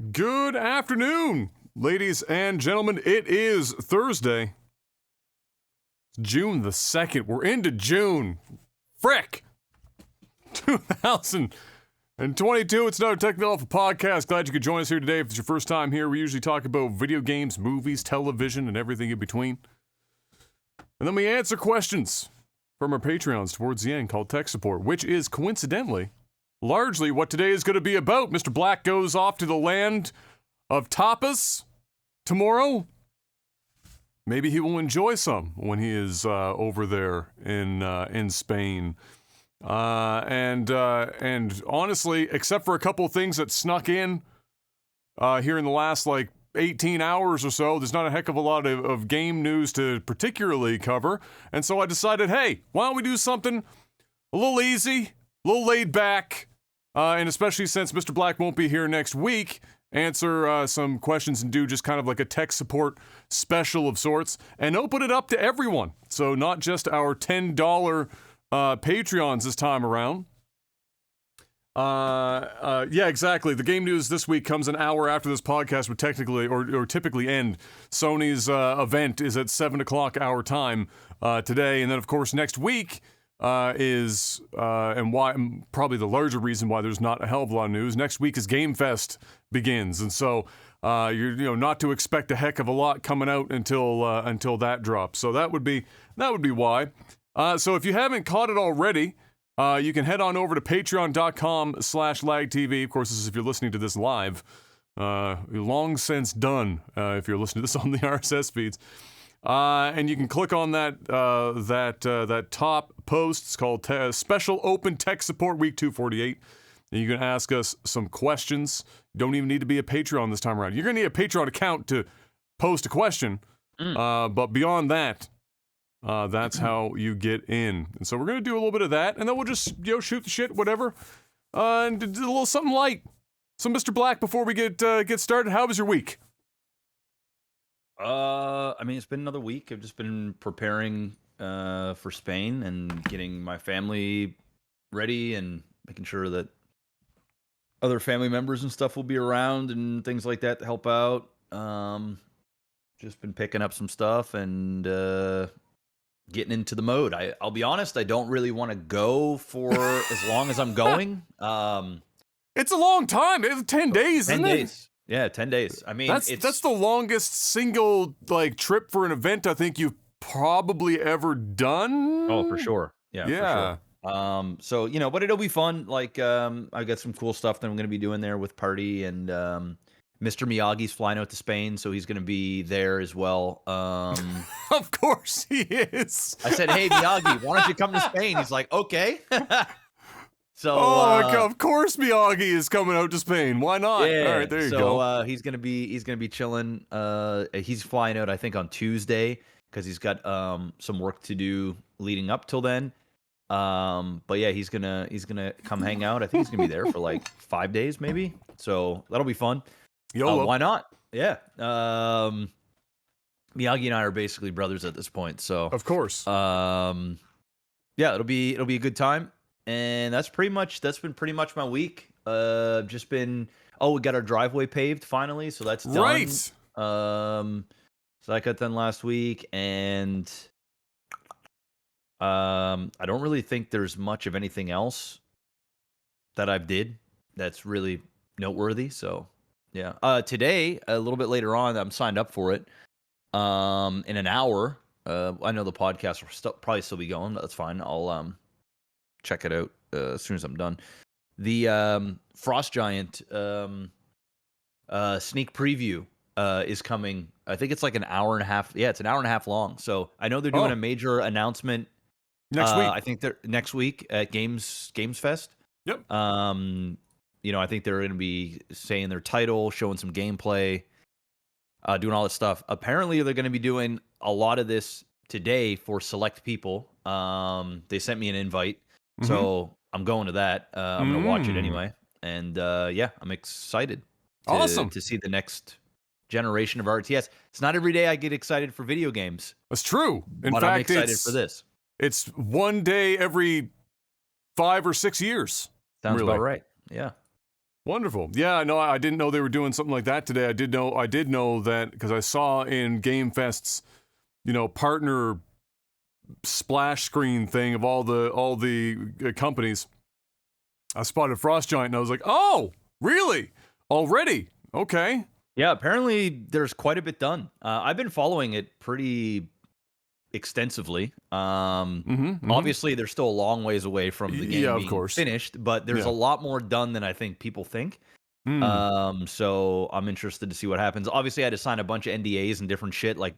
Good afternoon, ladies and gentlemen. It is Thursday, June the 2nd. We're into June. Frick! 2022. It's another Technology podcast. Glad you could join us here today. If it's your first time here, we usually talk about video games, movies, television, and everything in between. And then we answer questions from our Patreons towards the end called Tech Support, which is coincidentally largely what today is going to be about. Mr. Black goes off to the land of tapas tomorrow. Maybe he will enjoy some when he is over there in Spain. And honestly, except for a couple of things that snuck in here in the last 18 hours or so, there's not a heck of a lot of game news to particularly cover. And so I decided, hey, why don't we do something a little easy, a little laid back, and especially since Mr. Black won't be here next week, answer some questions and do just kind of like a tech support special of sorts, and open it up to everyone. So not just our $10 Patreons this time around. Yeah, exactly. The game news this week comes an hour after this podcast would technically or typically end. Sony's event is at 7 o'clock our time today, and then of course next week is and why probably the larger reason why there's not a hell of a lot of news. Next week is Game Fest begins, and so you're not to expect a heck of a lot coming out until that drops. So that would be why. So if you haven't caught it already, you can head on over to patreon.com/LAGTV. Of course, this is if you're listening to this live. Long since done if you're listening to this on the RSS feeds. And you can click on that top post. It's called Special Open Tech Support Week 248. And you can ask us some questions. You don't even need to be a Patreon this time around. You're going to need a Patreon account to post a question. But beyond that, that's how you get in. And so we're going to do a little bit of that, and then we'll just shoot the shit, whatever, and do a little something light. So, Mr. Black, before we get started, how was your week? I mean, it's been another week. I've just been preparing for Spain and getting my family ready and making sure that other family members and stuff will be around and things like that to help out. Just been picking up some stuff and getting into the mode. I'll be honest, I don't really want to go for as long as I'm going. It's a long time. It's 10 days, 10 isn't days. it? Yeah, 10 days. I mean, that's the longest single trip for an event I think you've probably ever done. Oh, for sure. Yeah. For sure. So, but it'll be fun. I got some cool stuff that I'm going to be doing there with Party, and Mr. Miyagi's flying out to Spain, so he's going to be there as well. Of course he is. I said, hey, Miyagi, why don't you come to Spain? He's like, okay. So, of course Miyagi is coming out to Spain. Why not? Yeah, all right, there you go. So he's gonna be chilling. He's flying out, I think, on Tuesday because he's got some work to do leading up till then. But yeah, he's gonna come hang out. I think he's gonna be there for 5 days, maybe. So that'll be fun. Why not? Yeah. Miyagi and I are basically brothers at this point. So of course. Yeah, it'll be a good time. And that's been pretty much my week. Just been we got our driveway paved finally, so that's done. Right. So that got done last week, and I don't really think there's much of anything else that I've did that's really noteworthy. So yeah. Today, a little bit later on, I'm signed up for it. In an hour. I know the podcast will probably still be going, but that's fine. I'll check it out as soon as I'm done. The Frost Giant sneak preview is coming. I think it's an hour and a half. Yeah, it's an hour and a half long. So I know they're doing a major announcement next week. I think they're next week at Games Fest. Yep. I think they're going to be saying their title, showing some gameplay, doing all this stuff. Apparently, they're going to be doing a lot of this today for select people. They sent me an invite. So I'm going to that. I'm going to watch it anyway. And yeah, I'm excited to see the next generation of RTS. It's not every day I get excited for video games. That's true. In fact, I'm excited for this. It's one day every 5 or 6 years. Sounds about right. Yeah. Wonderful. Yeah, no, I didn't know they were doing something like that today. I did know that because I saw in Game Fest's, partner splash screen thing of all the companies. I spotted Frost Giant and I was like, oh, really? Already? Okay. Yeah, apparently there's quite a bit done. I've been following it pretty extensively. Obviously, they're still a long ways away from the game being finished, but there's a lot more done than I think people think. So I'm interested to see what happens. Obviously, I had to sign a bunch of NDAs and different shit. Like,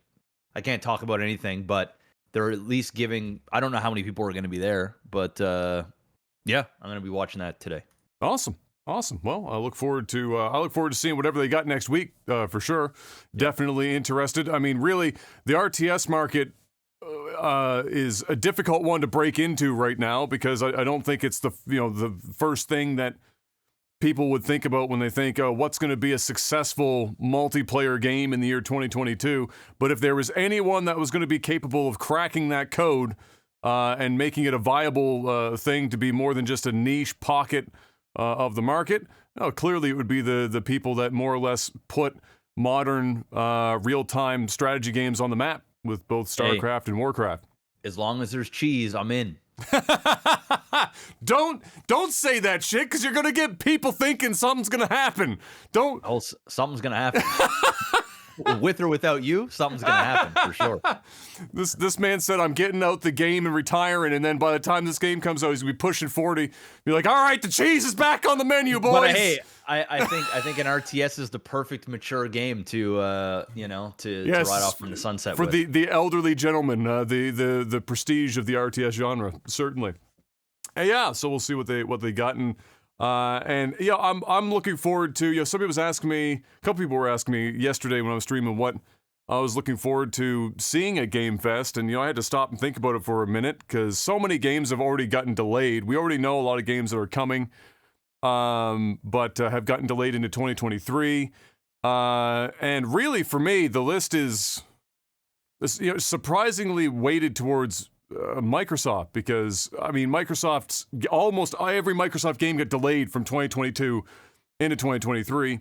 I can't talk about anything, but they're at least giving. I don't know how many people are going to be there, but yeah, I'm going to be watching that today. Awesome. Well, I look forward to seeing whatever they got next week for sure. Definitely interested. I mean, really, the RTS market is a difficult one to break into right now because I don't think it's the first thing that people would think about when they think, oh, what's going to be a successful multiplayer game in the year 2022. But if there was anyone that was going to be capable of cracking that code and making it a viable thing to be more than just a niche pocket of the market, clearly it would be the people that more or less put modern real-time strategy games on the map with both StarCraft and Warcraft. As long as there's cheese, I'm in. Don't say that shit because you're gonna get people thinking something's gonna happen. Something's gonna happen. With or without you, something's gonna happen for sure. This man said, I'm getting out the game and retiring, and then by the time this game comes out, he's gonna be pushing 40. Be like, all right, the cheese is back on the menu, boys. But hey, I think an RTS is the perfect mature game to ride off from the sunset for with. the elderly gentleman, the prestige of the RTS genre, certainly. Yeah, so we'll see what they gotten. And yeah, I'm looking forward to, somebody was asking me, a couple people were asking me yesterday when I was streaming what I was looking forward to seeing at Game Fest, and I had to stop and think about it for a minute because so many games have already gotten delayed. We already know a lot of games that are coming, but have gotten delayed into 2023. And really, for me, the list is surprisingly weighted towards Microsoft, because Microsoft's almost every Microsoft game got delayed from 2022 into 2023,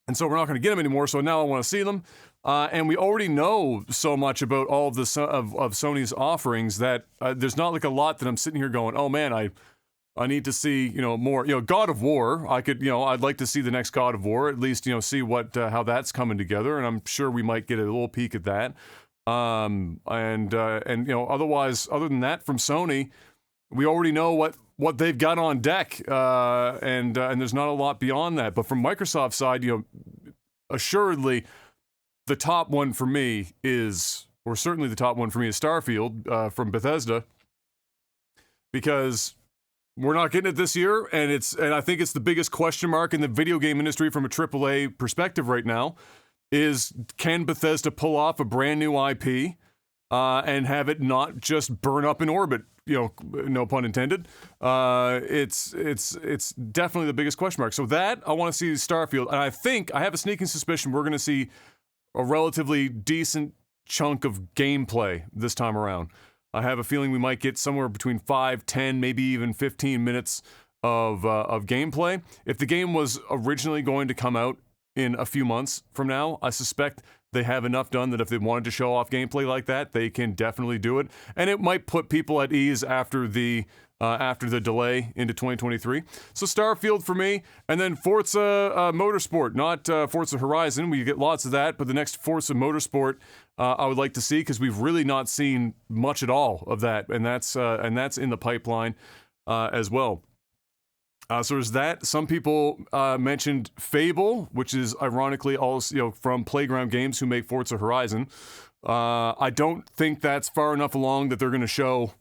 and so we're not going to get them anymore. So now I want to see them, and we already know so much about all of the of Sony's offerings that there's not like a lot that I'm sitting here going, oh man, I need to see more. God of War, I'd like to see the next God of War, at least see what how that's coming together, and I'm sure we might get a little peek at that. Otherwise, other than that, from Sony, we already know what they've got on deck, and there's not a lot beyond that. But from Microsoft's side, assuredly, the top one for me is Starfield from Bethesda, because we're not getting it this year, and I think it's the biggest question mark in the video game industry from a AAA perspective right now. Is, can Bethesda pull off a brand new IP and have it not just burn up in orbit? No pun intended. It's definitely the biggest question mark. So that, I want to see Starfield, and I have a sneaking suspicion we're going to see a relatively decent chunk of gameplay this time around. I have a feeling we might get somewhere between 5, 10, maybe even 15 minutes of gameplay. If the game was originally going to come out in a few months from now, I suspect they have enough done that if they wanted to show off gameplay like that, they can definitely do it. And it might put people at ease after the delay into 2023. So Starfield for me, and then Forza Motorsport, not Forza Horizon. We get lots of that, but the next Forza Motorsport I would like to see, because we've really not seen much at all of that, and that's in the pipeline as well. So there's that. Some people mentioned Fable, which is ironically also from Playground Games, who make Forza Horizon. I don't think that's far enough along that they're going to show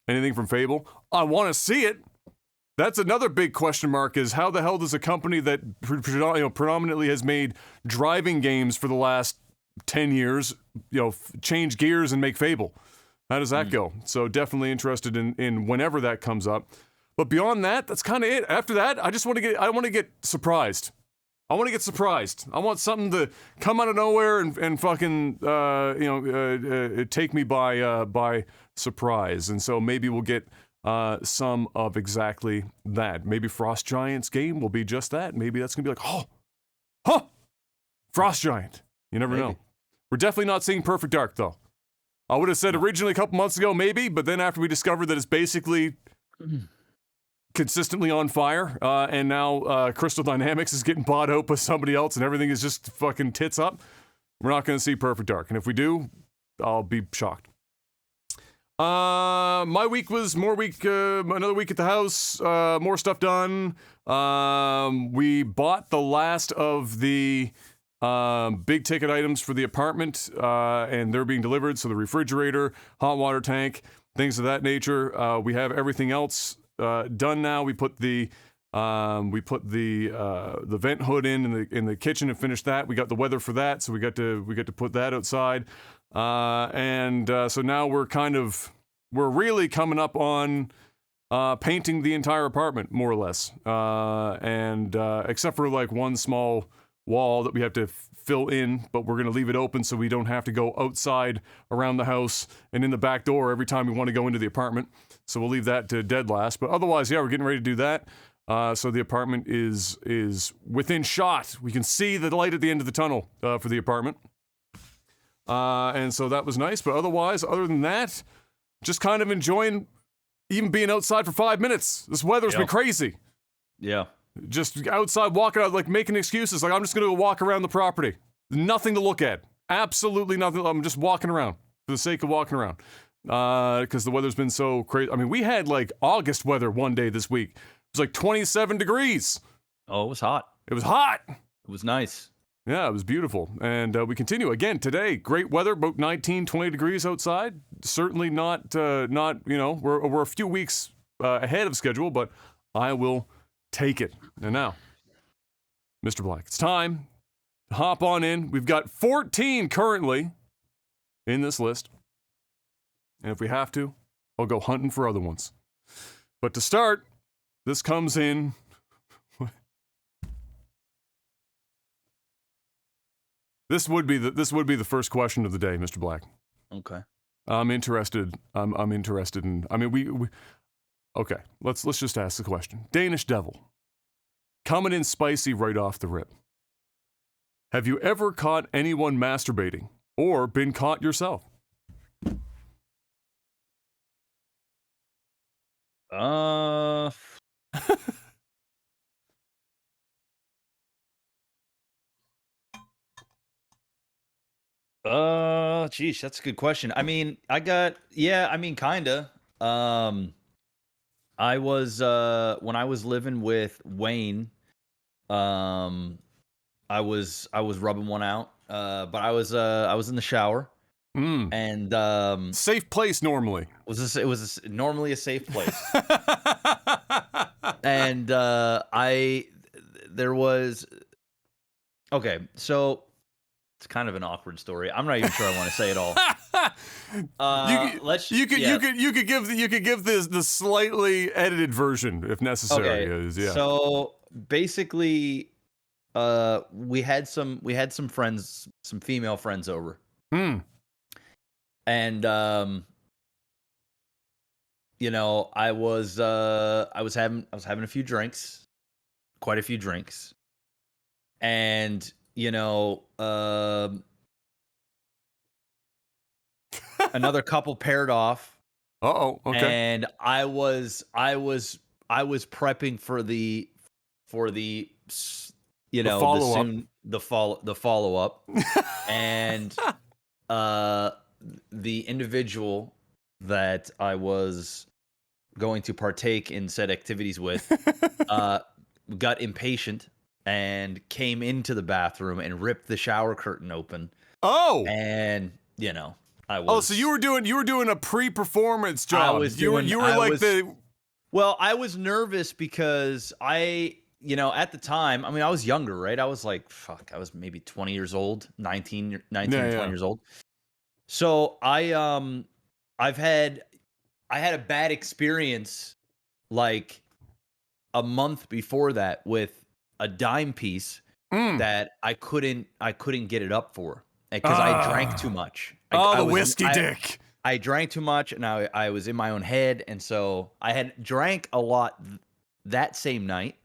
anything from Fable. I want to see it. That's another big question mark, is how the hell does a company that predominantly has made driving games for the last 10 years, change gears and make Fable? How does that go? So definitely interested in whenever that comes up. But beyond that, that's kind of it. After that, I want to get surprised. I want to get surprised. I want something to come out of nowhere and fucking take me by surprise. And so maybe we'll get some of exactly that. Maybe Frost Giant's game will be just that. Maybe that's going to be like, oh, huh, Frost Giant. You never know. We're definitely not seeing Perfect Dark, though. I would have said originally a couple months ago, maybe, but then after we discovered that it's basically consistently on fire, and now Crystal Dynamics is getting bought out by somebody else and everything is just fucking tits up, we're not going to see Perfect Dark. And if we do, I'll be shocked. My week was another week at the house, more stuff done. We bought the last of the big ticket items for the apartment, and they're being delivered. So the refrigerator, hot water tank, things of that nature. We have everything else done now. We put the vent hood in the kitchen and finished that. We got the weather for that, so we got to put that outside. So now we're really coming up on painting the entire apartment, more or less. Except for like one small wall that we have to fill in, but we're going to leave it open so we don't have to go outside around the house and in the back door every time we want to go into the apartment. So we'll leave that to dead last. But otherwise, yeah, we're getting ready to do that. So the apartment is within shot. We can see the light at the end of the tunnel for the apartment. And so that was nice. But otherwise, other than that, just kind of enjoying even being outside for 5 minutes. This weather's been crazy. Yeah. Just outside, walking out, like making excuses. Like, I'm just going to go walk around the property. Nothing to look at. Absolutely nothing. I'm just walking around for the sake of walking around. Because the weather's been so crazy. I mean, we had like August weather one day this week. It was like 27 degrees. Oh, it was hot. It was hot. It was nice. Yeah, it was beautiful. And we continue again today. Great weather, about 19, 20 degrees outside. Certainly not, we're a few weeks ahead of schedule, but I will take it. And now, Mr. Black, it's time to hop on in. We've got 14 currently in this list. And if we have to, I'll go hunting for other ones. But to start, this comes in. This would be the first question of the day, Mr. Black. Okay. I'm interested. I'm interested in. I mean, we okay. Let's just ask the question. Danish Devil, coming in spicy right off the rip. Have you ever caught anyone masturbating or been caught yourself? Geez, that's a good question. I mean, kinda. I was when I was living with Wayne, I was rubbing one out. But I was in the shower. And safe place normally. It was normally a safe place. And there was okay, so it's kind of an awkward story. I'm not even sure I want to say it all. You could give the slightly edited version if necessary. Okay. Yeah. So basically, we had some friends, some female friends over. And I was having a few drinks, quite a few drinks, and another couple paired off. Okay. And I was prepping for the follow up, and the individual that I was going to partake in said activities with got impatient and came into the bathroom and ripped the shower curtain open. Oh, and I was. Oh, so you were doing a pre-performance job. Well, I was nervous because at the time, I mean, I was younger, right? I was like, I was maybe 20 years old, 20 years old. So I had a bad experience like a month before that with a dime piece that I couldn't get it up for because I drank too much. The whiskey dick. I drank too much, and I was in my own head, and so I had drank a lot that same night,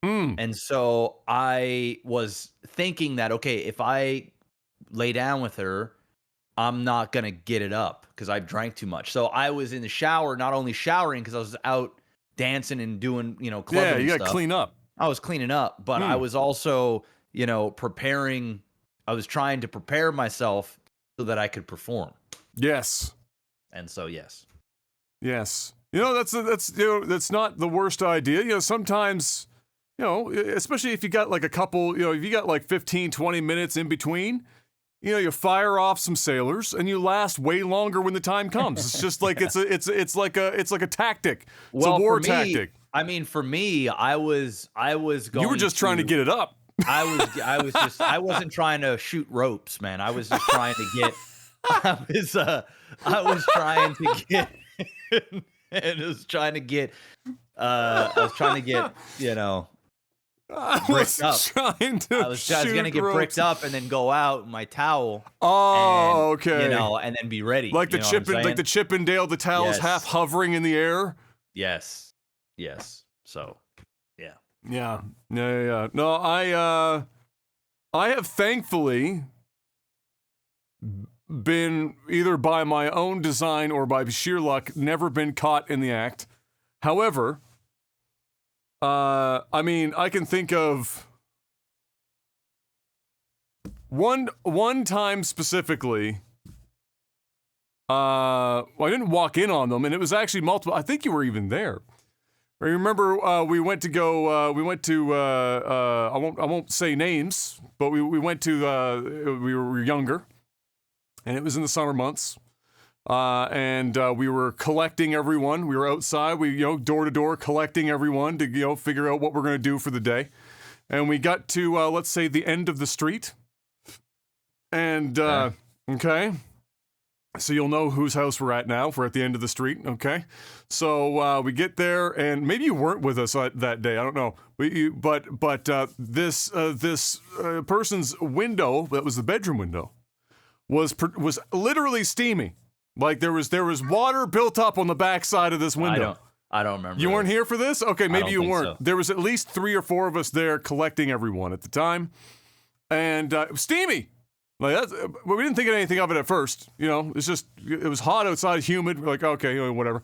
and so I was thinking that, okay, if I lay down with her, I'm not gonna get it up because I drank too much. So I was in the shower, not only showering because I was out dancing and doing, clubbing Yeah, and you got to stuff. clean up. I was cleaning up, but I was also, preparing. I was trying to prepare myself so that I could perform. Yes. And so, yes. Yes. That's not the worst idea. Sometimes, especially if you got like a couple, if you got like 15, 20 minutes in between, you fire off some sailors and you last way longer when the time comes. It's just like it's like a tactic. It's a war tactic. I mean, for me, I was going. You were just trying to get it up. I wasn't trying to shoot ropes, man. I was just trying to get. I was trying to get. And I was trying to get. I bricked up. I was gonna get bricked up and then go out with my towel. Oh, and, okay. And then be ready. Like the Chippendale, the towel's half hovering in the air. Yes. So, yeah. Yeah. No, I have thankfully been, either by my own design or by sheer luck, never been caught in the act. However, I mean, I can think of one time specifically. I didn't walk in on them, and it was actually multiple. I think you were even there. I remember we went to. I won't say names, but we went to. We were younger, and it was in the summer months. And we were collecting everyone. We were outside. We, door to door collecting everyone to, figure out what we're going to do for the day. And we got to, let's say, the end of the street. And, okay. So you'll know whose house we're at now. We're at the end of the street. Okay. So, we get there, and maybe you weren't with us that day. I don't know. But this person's window, that was the bedroom window, was literally steamy. Like there was water built up on the backside of this window. I don't remember. You weren't here for this? Okay, maybe you weren't. So. There was at least 3 or 4 of us there collecting everyone at the time, and it was steamy. Like we didn't think anything of it at first. It's just it was hot outside, humid. We're like, okay, whatever.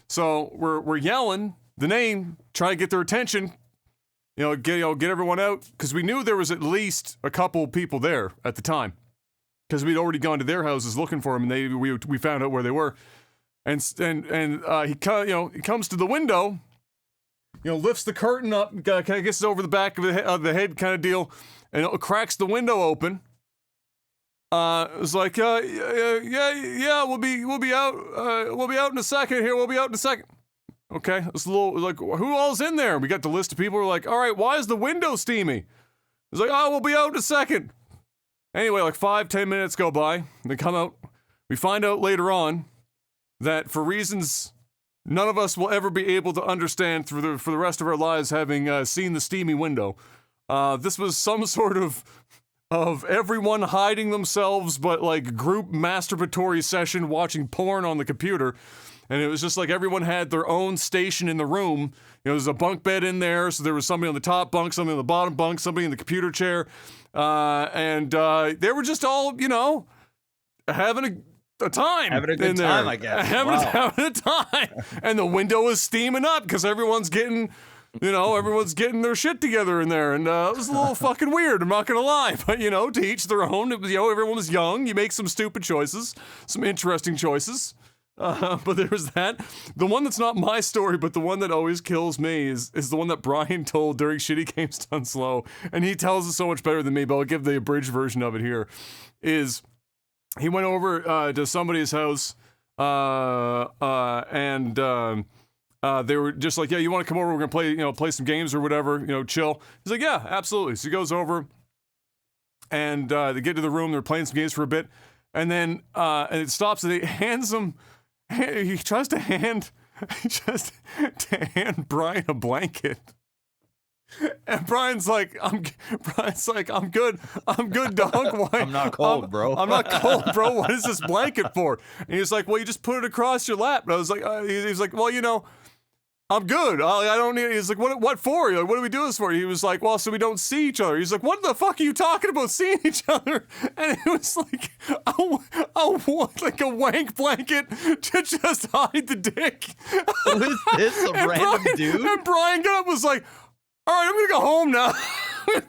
So we're yelling the name, trying to get their attention. Get everyone out, because we knew there was at least a couple people there at the time. Because we'd already gone to their houses looking for them, and we found out where they were, and he comes to the window, lifts the curtain up, kind of gets over the back of the head kind of deal, and it cracks the window open. It was like, yeah, we'll be out in a second here. We'll be out in a second. Okay, it's a little like, who all's in there? We got the list of people. We're like, all right, why is the window steamy? It's like, oh, we'll be out in a second. Anyway, like 5-10 minutes go by. They come out. We find out later on that for reasons none of us will ever be able to understand for the rest of our lives, having seen the steamy window, this was some sort of everyone hiding themselves, but like group masturbatory session watching porn on the computer. And it was just like everyone had their own station in the room. There's a bunk bed in there, so there was somebody on the top bunk, somebody on the bottom bunk, somebody in the computer chair. And they were just all, having a time. Having a good time, I guess. Having a time. And the window was steaming up because everyone's getting their shit together in there. And it was a little fucking weird, I'm not going to lie. But, to each their own. It was, everyone was young. You make some stupid choices, some interesting choices. But there's that. The one that's not my story, but the one that always kills me is the one that Brian told during Shitty Games Done Slow, and he tells it so much better than me, but I'll give the abridged version of it here. Is he went over to somebody's house, and they were just like, yeah, you want to come over? We're gonna play some games or whatever, chill. He's like, yeah, absolutely. So he goes over, and they get to the room. They're playing some games for a bit, and then and it stops, and he hands them. He tries to hand Brian a blanket. And Brian's like, I'm good. I'm good, dog. Why? I'm not cold, bro. I'm not cold, bro. What is this blanket for? And he's like, well, you just put it across your lap. And I was like, he's like, well, you know, I'm good. I don't need. He's like, what for? Like, what do we do this for? He was like, well, so we don't see each other. He's like, what the fuck are you talking about seeing each other? And it was like, like a wank blanket to just hide the dick. Who is this? A random dude? And Brian got up and was like, all right, I'm gonna go home now.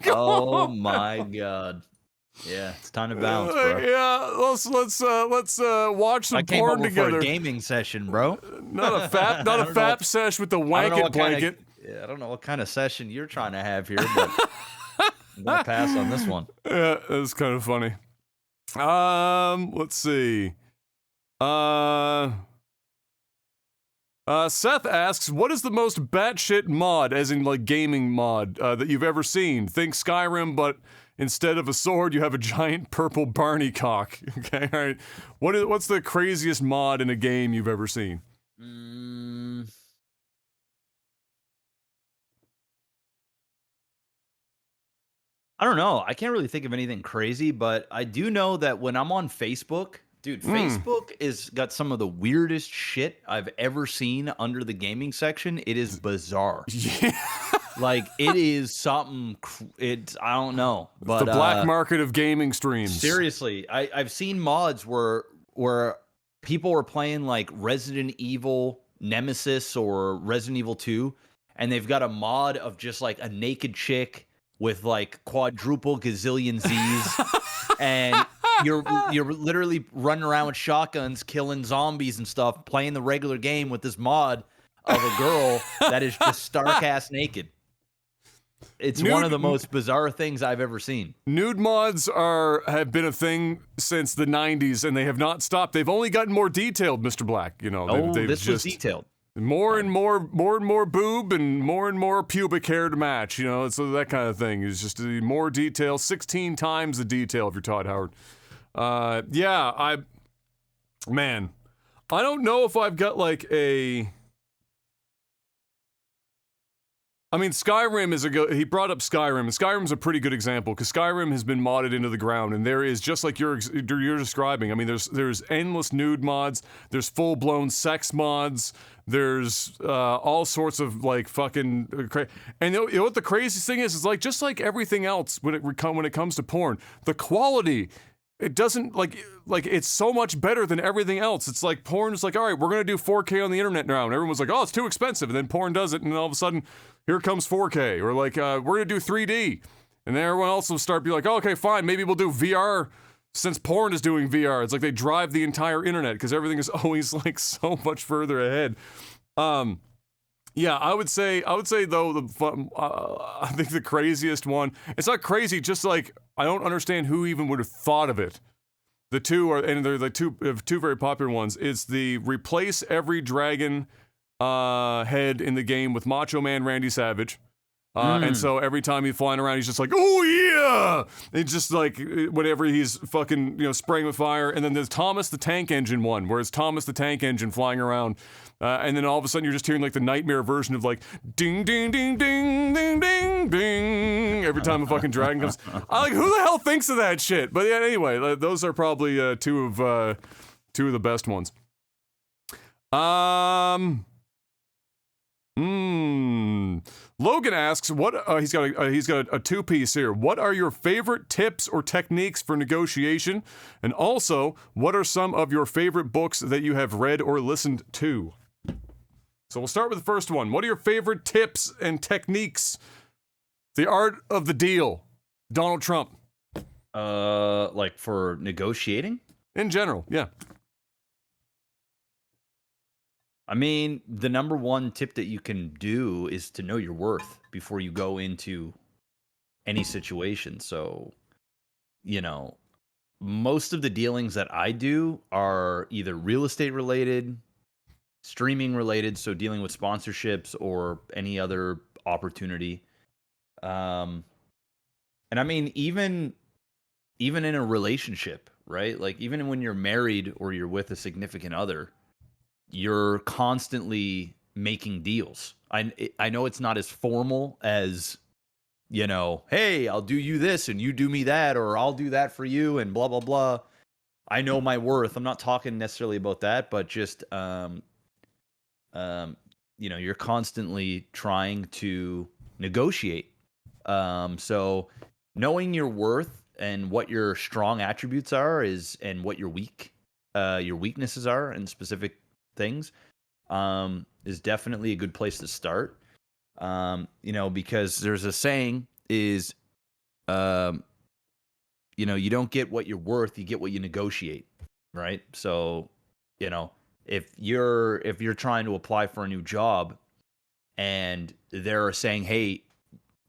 Oh my god. Yeah, it's time to bounce, bro. Yeah, let's watch some I came porn over together. For a gaming session, bro. Not a fap sesh with the wanket blanket. I don't know what kind of session you're trying to have here, but I'm gonna pass on this one. Yeah, that's kind of funny. Let's see. Seth asks, what is the most batshit mod, as in like gaming mod, that you've ever seen? Think Skyrim, but instead of a sword, you have a giant purple Barney cock. Okay, all right. What's the craziest mod in a game you've ever seen? I don't know. I can't really think of anything crazy, but I do know that when I'm on Facebook, dude, Facebook is got some of the weirdest shit I've ever seen under the gaming section. It is bizarre. Yeah. Like, it is something, I don't know. But the black market of gaming streams. Seriously, I've seen mods where people are playing like Resident Evil Nemesis or Resident Evil 2, and they've got a mod of just like a naked chick with like quadruple gazillion Z's, and you're literally running around with shotguns, killing zombies and stuff, playing the regular game with this mod of a girl that is just stark ass naked. It's one of the most bizarre things I've ever seen. Nude mods have been a thing since the 90s, and they have not stopped. They've only gotten more detailed, Mr. Black. You know, this was detailed. More and more boob and more pubic hair to match. You know, so that kind of thing is just more detail, 16 times the detail if you're Todd Howard. I don't know if I've got like a. I mean, Skyrim is he brought up Skyrim, and Skyrim's a pretty good example, because Skyrim has been modded into the ground, and there is, just like you're describing, I mean, there's endless nude mods, there's full-blown sex mods, there's all sorts of, like, fucking and you know what the craziest thing is like, just like everything else when it comes to porn, the quality, it doesn't, like it's so much better than everything else. It's like porn is like, all right, we're gonna do 4K on the internet now, and everyone's like, oh, it's too expensive, and then porn does it, and then all of a sudden, here comes 4K, or like, we're gonna do 3D, and then everyone else will start be like, oh, okay, fine, maybe we'll do VR, since porn is doing VR. It's like they drive the entire internet, because everything is always like so much further ahead. Yeah, I would say though, I think the craziest one, it's not crazy, just like, I don't understand who even would have thought of it. The two are, and they're the two very popular ones, is the replace every dragon head in the game with Macho Man Randy Savage. And so every time he's flying around, he's just like, oh yeah! It's just like, whenever he's fucking, spraying with fire. And then there's Thomas the Tank Engine one, where it's Thomas the Tank Engine flying around. And then all of a sudden you're just hearing like the nightmare version of like, ding, ding, ding, ding, ding, ding, ding, every time a fucking dragon comes. I'm like, who the hell thinks of that shit? But yeah, anyway, those are probably two of the best ones. Logan asks, he's got a two-piece here. What are your favorite tips or techniques for negotiation? And also, what are some of your favorite books that you have read or listened to? So we'll start with the first one. What are your favorite tips and techniques? The art of the deal. Donald Trump. Like for negotiating? In general, yeah. I mean, the number one tip that you can do is to know your worth before you go into any situation. So, most of the dealings that I do are either real estate related, streaming related, so dealing with sponsorships or any other opportunity. And I mean, even in a relationship, right? Like, even when you're married or you're with a significant other, you're constantly making deals. I know it's not as formal as hey, I'll do you this and you do me that, or I'll do that for you and blah, blah, blah. I know my worth. I'm not talking necessarily about that, but just, you're constantly trying to negotiate. So knowing your worth and what your strong attributes are and what your weaknesses are in specific things, is definitely a good place to start. Because there's a saying is, you don't get what you're worth, you get what you negotiate, right? So, if you're trying to apply for a new job and they're saying, "Hey,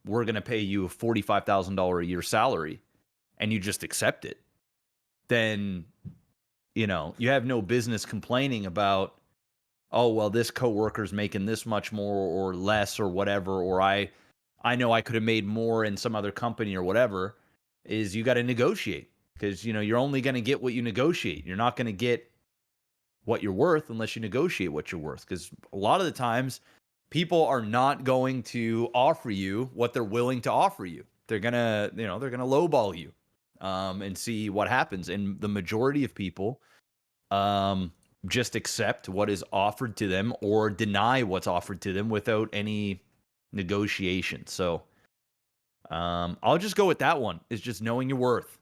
we're going to pay you a $45,000 a year salary," and you just accept it, then, you have no business complaining about, oh, well, this coworker's making this much more or less or whatever, or I know I could have made more in some other company or whatever. Is you got to negotiate, because, you're only going to get what you negotiate. You're not going to get what you're worth unless you negotiate what you're worth, because a lot of the times people are not going to offer you what they're willing to offer you. They're going to, they're going to lowball you, and see what happens. And the majority of people, just accept what is offered to them or deny what's offered to them without any negotiation. So, I'll just go with that one, is just knowing your worth.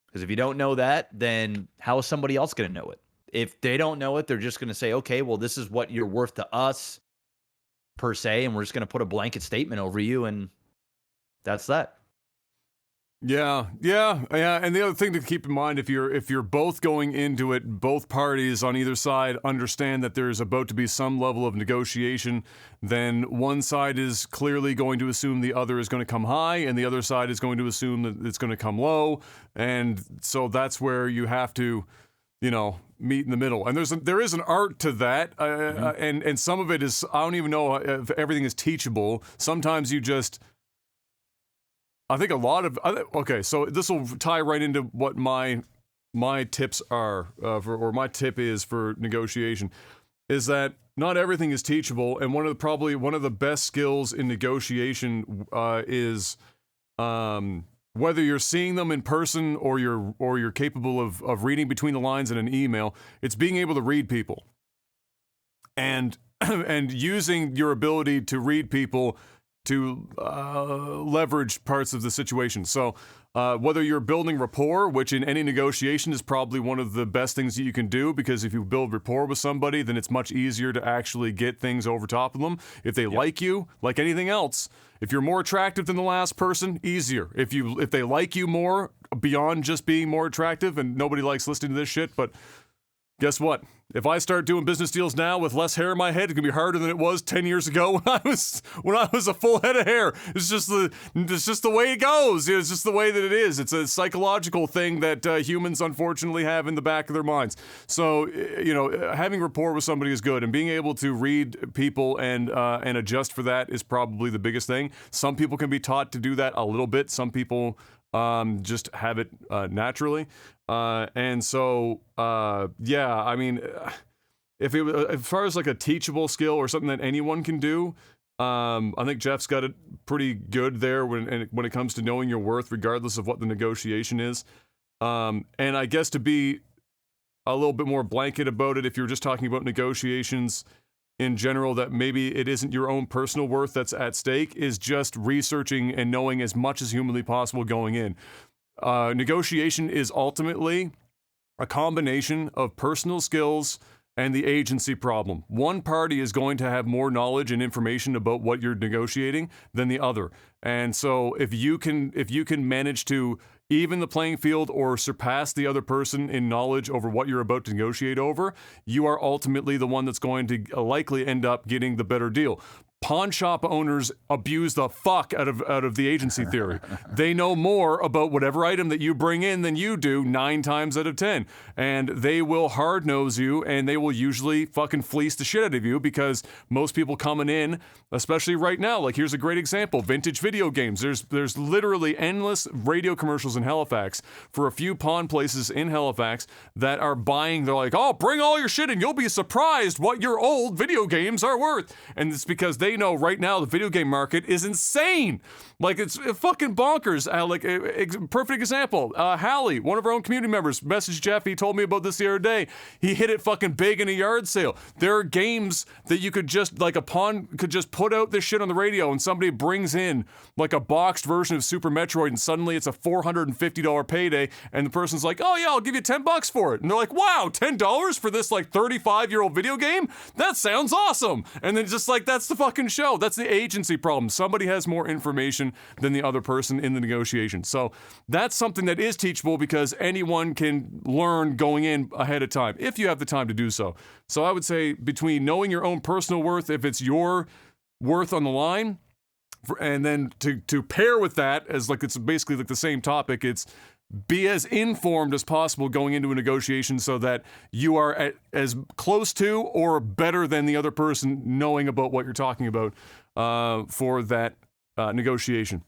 Because if you don't know that, then how is somebody else going to know it? If they don't know it, they're just going to say, okay, well, this is what you're worth to us, per se, and we're just going to put a blanket statement over you, and that's that. Yeah. And the other thing to keep in mind, if you're both going into it, both parties on either side understand that there's about to be some level of negotiation, then one side is clearly going to assume the other is going to come high, and the other side is going to assume that it's going to come low, and so that's where you have to, meet in the middle. And there is an art to that, and some of it is, I don't even know if everything is teachable. Sometimes you just, I think a lot of, okay, so this will tie right into what my tips are, or my tip is for negotiation, is that not everything is teachable, and probably one of the best skills in negotiation is, whether you're seeing them in person or you're capable of reading between the lines in an email, it's being able to read people, and using your ability to read people to leverage parts of the situation. So whether you're building rapport, which in any negotiation is probably one of the best things that you can do, because if you build rapport with somebody, then it's much easier to actually get things over top of them. If they like you, like anything else, if you're more attractive than the last person, easier. If they like you more beyond just being more attractive, and nobody likes listening to this shit, but guess what? If I start doing business deals now with less hair in my head, it's gonna be harder than it was 10 years ago when I was a full head of hair. It's just the way it goes. It's just the way that it is. It's a psychological thing that humans unfortunately have in the back of their minds. So, having rapport with somebody is good, and being able to read people and adjust for that is probably the biggest thing. Some people can be taught to do that a little bit. Some people just have it naturally. And so, I mean, as far as like a teachable skill or something that anyone can do, I think Jeff's got it pretty good there when it comes to knowing your worth, regardless of what the negotiation is. And I guess to be a little bit more blanket about it, if you're just talking about negotiations in general, that maybe it isn't your own personal worth that's at stake, is just researching and knowing as much as humanly possible going in. Negotiation is ultimately a combination of personal skills and the agency problem. One party is going to have more knowledge and information about what you're negotiating than the other. And so if you can manage to even the playing field or surpass the other person in knowledge over what you're about to negotiate over, you are ultimately the one that's going to likely end up getting the better deal. Pawn shop owners abuse the fuck out of the agency theory. They know more about whatever item that you bring in than you do 9 times out of 10. And they will hard nose you, and they will usually fucking fleece the shit out of you, because most people coming in, especially right now, like here's a great example, vintage video games. There's literally endless radio commercials in Halifax for a few pawn places in Halifax that are buying, they're like, oh, bring all your shit and you'll be surprised what your old video games are worth. And it's because they they know right now the video game market is insane. Like, it's fucking bonkers. Perfect example. Hallie, one of our own community members, messaged Jeff. He told me about this the other day. He hit it fucking big in a yard sale. There are games that you could just, like, could just put out this shit on the radio, and somebody brings in, like, a boxed version of Super Metroid, and suddenly it's a $450 payday, and the person's like, oh, yeah, I'll give you $10 for it. And they're like, wow, $10 for this, like, 35-year-old video game? That sounds awesome. And then just, like, that's the fucking show. That's the agency problem. Somebody has more information than the other person in the negotiation. So that's something that is teachable because anyone can learn going in ahead of time, if you have the time to do so. So I would say between knowing your own personal worth, if it's your worth on the line, and then to pair with that as like it's basically like the same topic, it's be as informed as possible going into a negotiation so that you are as close to or better than the other person knowing about what you're talking about for that negotiation.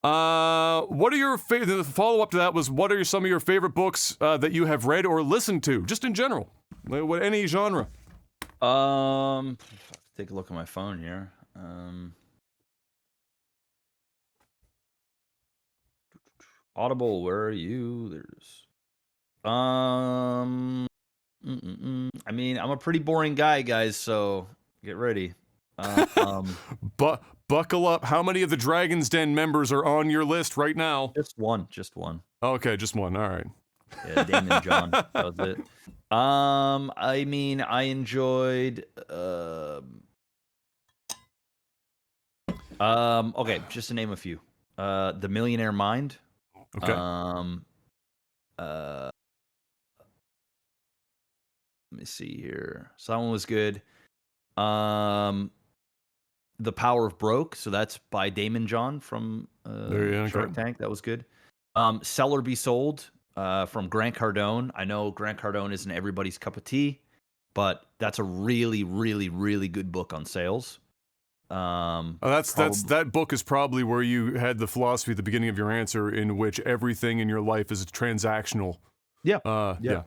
What are your the follow-up to that was, what are some of your favorite books that you have read or listened to, just in general, any genre? Take a look at my phone here. Audible, where are you? There's I mean, I'm a pretty boring guy, guys, so get ready. But buckle up. How many of the Dragon's Den members are on your list right now? Just one. Okay, just one. All right. Yeah, Damon John. That was it. I mean, I enjoyed okay, just to name a few. The Millionaire Mind. Okay. Let me see here. So that one was good. The Power of Broke. So that's by Damon John from Shark Tank. That was good. Sell or Be Sold from Grant Cardone. I know Grant Cardone isn't everybody's cup of tea, but that's a really, really, really good book on sales. That book is probably where you had the philosophy at the beginning of your answer, in which everything in your life is transactional. Yeah. Yeah.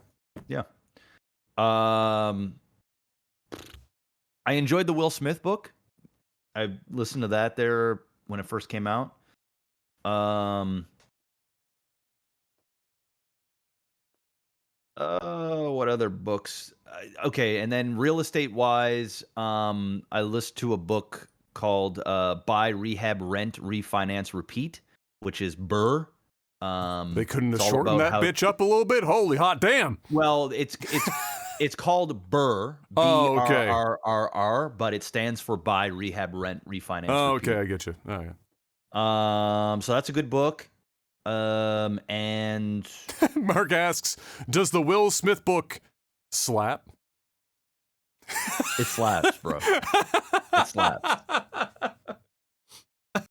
I enjoyed the Will Smith book. I listened to that there when it first came out. What other books? Okay, and then real estate wise, I listened to a book called Buy, Rehab, Rent, Refinance, Repeat, which is Burr. They couldn't have shortened that bitch up a little bit? Holy hot damn. Well, it's called Burr, B-R-R-R-R, but it stands for Buy, Rehab, Rent, Refinance, Repeat. Okay, I get you. All right. So that's a good book. And Mark asks, does the Will Smith book slap? It slaps, bro. It slaps.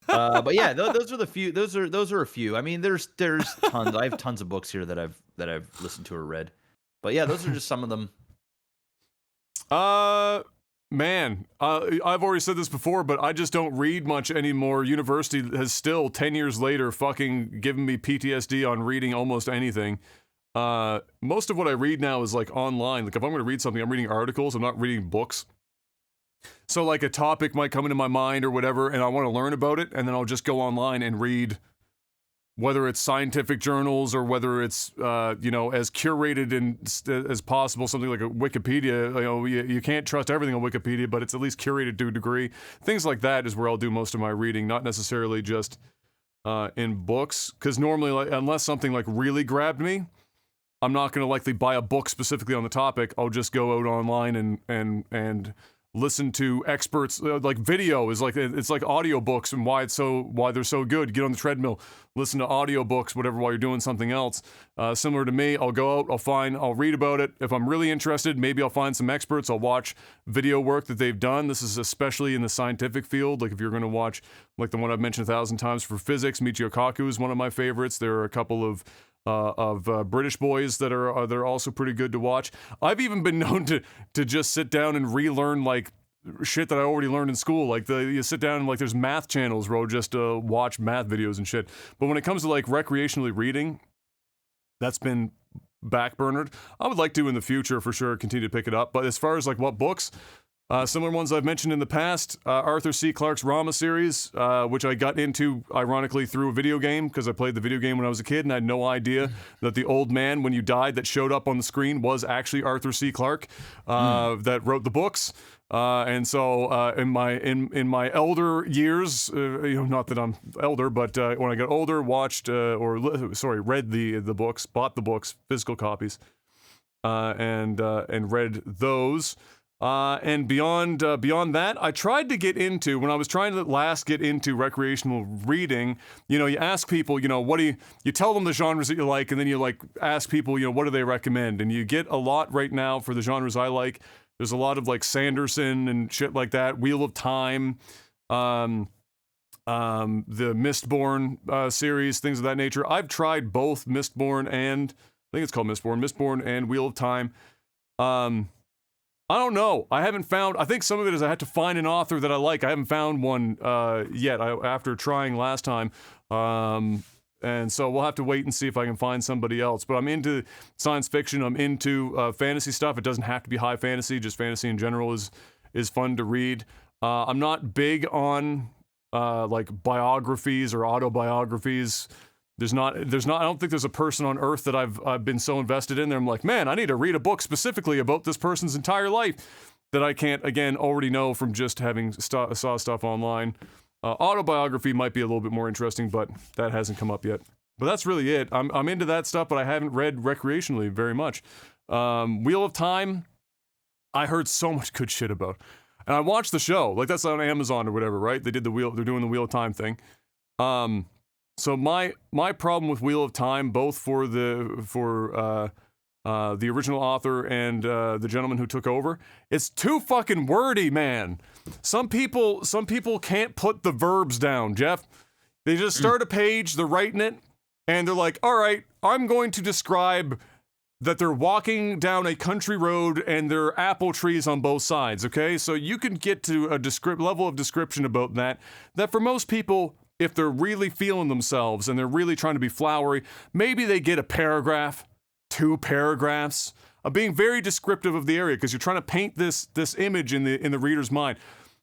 But yeah, those are the few. Those are a few. I mean, there's tons. I have tons of books here that I've listened to or read. But yeah, those are just some of them. Man, I've already said this before, but I just don't read much anymore. University has still, 10 years later, fucking given me PTSD on reading almost anything. Most of what I read now is like online. Like if I'm going to read something, I'm reading articles. I'm not reading books. So like a topic might come into my mind or whatever, and I want to learn about it, and then I'll just go online and read, whether it's scientific journals or whether it's, as curated as possible, something like a Wikipedia. You can't trust everything on Wikipedia, but it's at least curated to a degree. Things like that is where I'll do most of my reading, not necessarily just in books, because normally, like, unless something like really grabbed me, I'm not going to likely buy a book specifically on the topic. I'll just go out online and listen to experts. Like video is like, it's like audiobooks, and why they're so good. Get on the treadmill, listen to audiobooks, whatever, while you're doing something else. Similar to me, I'll go out, I'll read about it. If I'm really interested, maybe I'll find some experts. I'll watch video work that they've done. This is especially in the scientific field. Like if you're going to watch, like the one I've mentioned 1,000 times for physics, Michio Kaku is one of my favorites. There are a couple of British boys that are also pretty good to watch. I've even been known to just sit down and relearn like shit that I already learned in school. Like you sit down and like there's math channels where I'll just watch math videos and shit. But when it comes to like recreationally reading, that's been backburnered. I would like to in the future for sure continue to pick it up. But as far as like what books, Similar ones I've mentioned in the past, Arthur C. Clarke's Rama series, which I got into, ironically, through a video game, because I played the video game when I was a kid, and I had no idea that the old man, when you died, that showed up on the screen was actually Arthur C. Clarke, that wrote the books. And so in my elder years, not that I'm elder, but when I got older, watched read the books, bought the books, physical copies, and read those. And beyond that, I tried to get into, when I was trying to last get into recreational reading, you ask people, you tell them the genres that you like, and then you ask people, what do they recommend? And you get a lot right now for the genres I like. There's a lot of Sanderson and shit like that, Wheel of Time, the Mistborn series, things of that nature. I've tried both Mistborn and, I think it's called Mistborn and Wheel of Time. I don't know. I haven't found, I think some of it is I had to find an author that I like. I haven't found one yet after trying last time. And so we'll have to wait and see if I can find somebody else. But I'm into science fiction. I'm into fantasy stuff. It doesn't have to be high fantasy. Just fantasy in general is fun to read. I'm not big on biographies or autobiographies. I don't think there's a person on earth that I've been so invested in there. I'm like, man, I need to read a book specifically about this person's entire life that I can't, again, already know from just having saw stuff online. Autobiography might be a little bit more interesting, but that hasn't come up yet. But that's really it. I'm into that stuff, but I haven't read recreationally very much. Wheel of Time, I heard so much good shit about. And I watched the show. That's on Amazon or whatever, right? They're doing the Wheel of Time thing. So my problem with Wheel of Time, both for the original author and the gentleman who took over, it's too fucking wordy, man. Some people can't put the verbs down, Jeff. They just start a page, they're writing it, and they're like, all right, I'm going to describe that they're walking down a country road and there are apple trees on both sides, okay? So you can get to a level of description about that for most people, if they're really feeling themselves and they're really trying to be flowery, maybe they get a paragraph, 2 paragraphs of being very descriptive of the area because you're trying to paint this image in the reader's mind.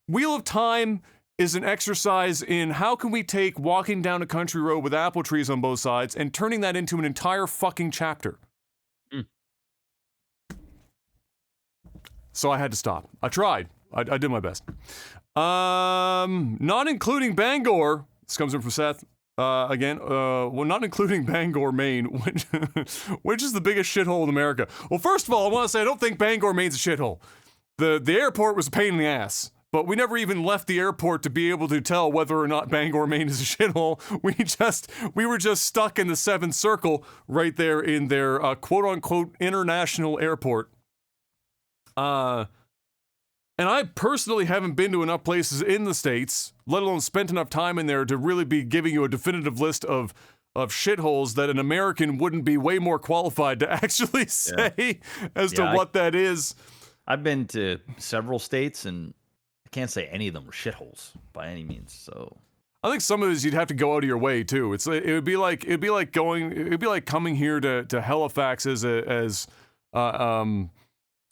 Wheel of Time is an exercise in how can we take walking down a country road with apple trees on both sides and turning that into an entire fucking chapter. So I had to stop. I tried. I did my best. Not including Bangor. This comes in from Seth. Again, not including Bangor, Maine, which is the biggest shithole in America. Well, first of all, I want to say I don't think Bangor, Maine's a shithole. The airport was a pain in the ass, but we never even left the airport to be able to tell whether or not Bangor, Maine is a shithole. We were just stuck in the 7th circle right there in their quote-unquote international airport. And I personally haven't been to enough places in the States, let alone spent enough time in there to really be giving you a definitive list of shitholes that an American wouldn't be way more qualified to actually say as to what that is. I've been to several states, and I can't say any of them were shitholes by any means. So I think some of these you'd have to go out of your way too. It would be like coming here to Halifax as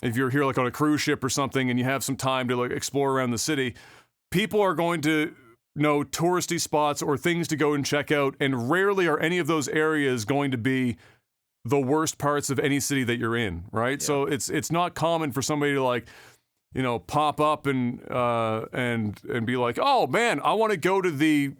if you're here on a cruise ship or something and you have some time to explore around the city. People are going to know touristy spots or things to go and check out, and rarely are any of those areas going to be the worst parts of any city that you're in, right? Yeah. So it's not common for somebody to pop up and be like, oh man, I want to go to the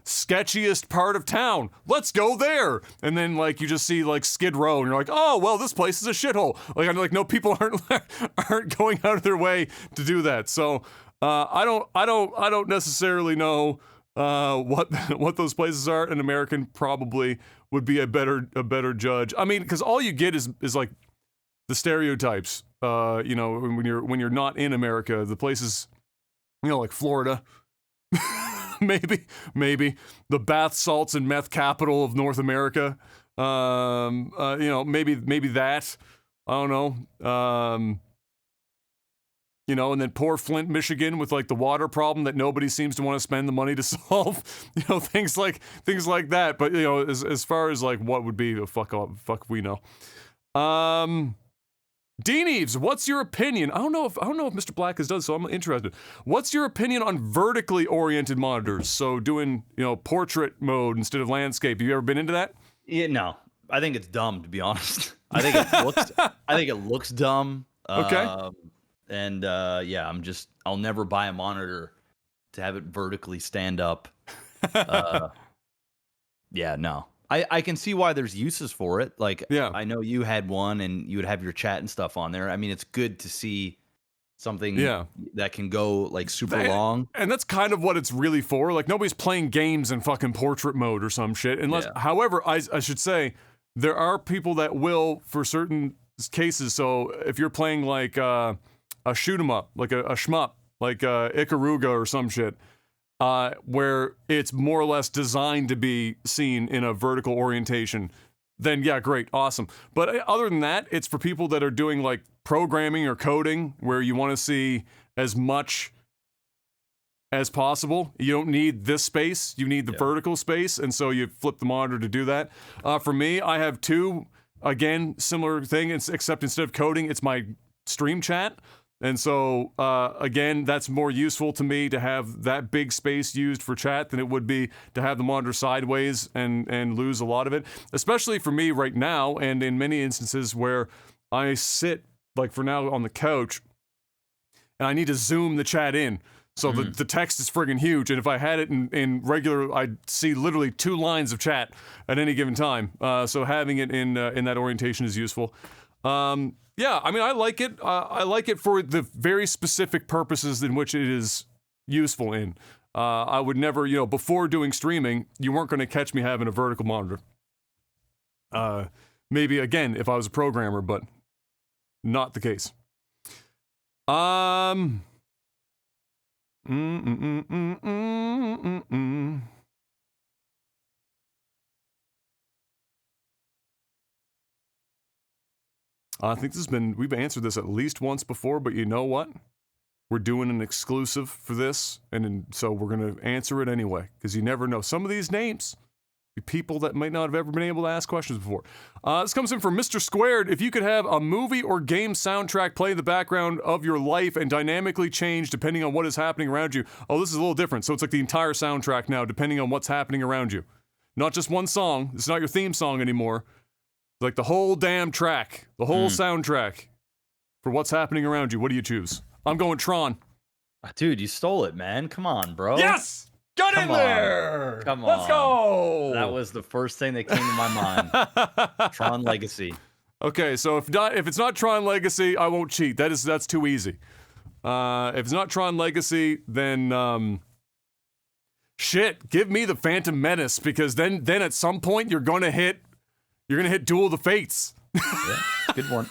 sketchiest part of town. Let's go there. And then you just see Skid Row, and you're like, oh well, this place is a shithole. I'm like, no, people aren't going out of their way to do that. So I don't necessarily know what those places are. An American probably would be a better judge. I mean, because all you get is the stereotypes. When you're not in America, the places, like Florida, maybe the bath salts and meth capital of North America. Maybe that. I don't know. And then poor Flint, Michigan, with the water problem that nobody seems to want to spend the money to solve. Things like that. But as far as what would be, fuck we know. Dean Eves, what's your opinion? I don't know if Mr. Black has done so. I'm interested. What's your opinion on vertically oriented monitors? So doing, portrait mode instead of landscape. Have you ever been into that? Yeah, no. I think it's dumb, to be honest. I think it looks dumb. Okay. Yeah, I'll never buy a monitor to have it vertically stand up. Yeah, no. I can see why there's uses for it. Like, Yeah. I know you had one and you would have your chat and stuff on there. I mean, it's good to see something that can go like super long. And that's kind of what it's really for. Like, nobody's playing games in fucking portrait mode or some shit. Unless, however, I should say, there are people that will for certain cases. So if you're playing like a shoot 'em up, like a shmup, like Ikaruga or some shit, where it's more or less designed to be seen in a vertical orientation, then yeah, great, awesome. But other than that, it's for people that are doing like programming or coding, where you want to see as much as possible. You don't need this space, you need the vertical space, and so you flip the monitor to do that. For me, I have two, again, similar thing, except instead of coding, it's my stream chat. And so, again, that's more useful to me to have that big space used for chat than it would be to have the monitor sideways and lose a lot of it. Especially for me right now, and in many instances where I sit, like for now, on the couch, and I need to zoom the chat in. So the text is friggin' huge, and if I had it in regular, I'd see literally 2 lines of chat at any given time. So having it in that orientation is useful. Yeah, I mean, I like it. I like it for the very specific purposes in which it is useful in. I would never, before doing streaming, you weren't going to catch me having a vertical monitor. Maybe, again, if I was a programmer, but not the case. I think we've answered this at least once before, but you know what? We're doing an exclusive for this, so we're going to answer it anyway, because you never know. Some of these names be people that might not have ever been able to ask questions before. This comes in from Mr. Squared. If you could have a movie or game soundtrack play in the background of your life and dynamically change depending on what is happening around you. Oh, this is a little different. So it's like the entire soundtrack now, depending on what's happening around you. Not just one song. It's not your theme song anymore. Like the whole damn track, the whole soundtrack for what's happening around you. What do you choose? I'm going Tron. Dude, you stole it, man. Come on, bro. Yes! Got in there! Come on. Let's go! That was the first thing that came to my mind. Tron Legacy. Okay, so if it's not Tron Legacy, I won't cheat. That's too easy. If it's not Tron Legacy, then shit, give me the Phantom Menace, because then at some point you're gonna hit Duel of the Fates. Yeah, good one.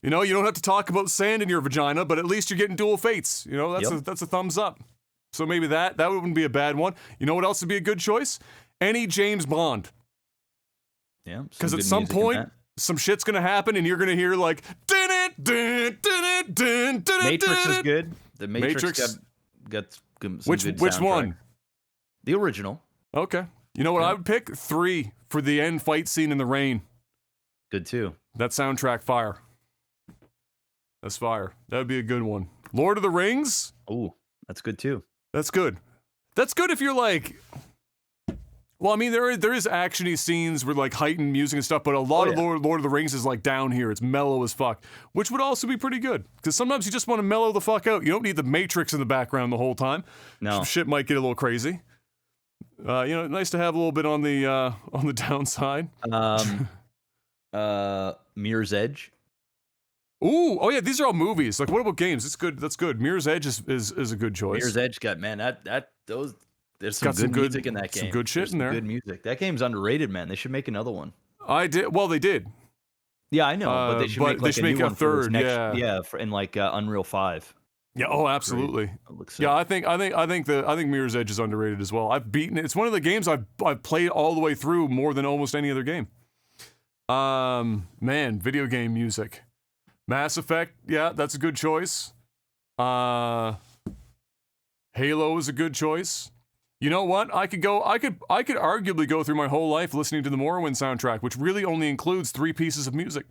You don't have to talk about sand in your vagina, but at least you're getting Duel of Fates. That's a thumbs up. So maybe that wouldn't be a bad one. You know what else would be a good choice? Any James Bond. Yeah. Because at some point, some shit's gonna happen, and you're gonna hear like Matrix is good. The Matrix got some which good which soundtrack. one? The original. Okay. You know what I would pick? 3 for the end fight scene in the rain. Good too. That soundtrack fire. That's fire. That would be a good one. Lord of the Rings? Ooh, that's good too. That's good. That's good if you're like... Well, I mean, there is action-y scenes with like heightened music and stuff, but a lot of Lord of the Rings is like down here. It's mellow as fuck, which would also be pretty good. Because sometimes you just want to mellow the fuck out. You don't need the Matrix in the background the whole time. No. Some shit might get a little crazy. Nice to have a little bit on the downside. Mirror's Edge. Ooh, oh yeah, these are all movies. Like, what about games? It's good. That's good. Mirror's Edge is a good choice. Mirror's Edge there's some good music in that game. Some good shit in there. Good music. That game's underrated, man. They should make another one. Well, they did. Yeah, I know, but they should make a third. In like Unreal 5. Yeah. Oh, absolutely. Yeah, I think Mirror's Edge is underrated as well. I've beaten it. It's one of the games I've played all the way through more than almost any other game. Man, video game music. Mass Effect, yeah, that's a good choice. Halo is a good choice. You know what? I could arguably go through my whole life listening to the Morrowind soundtrack, which really only includes 3 pieces of music.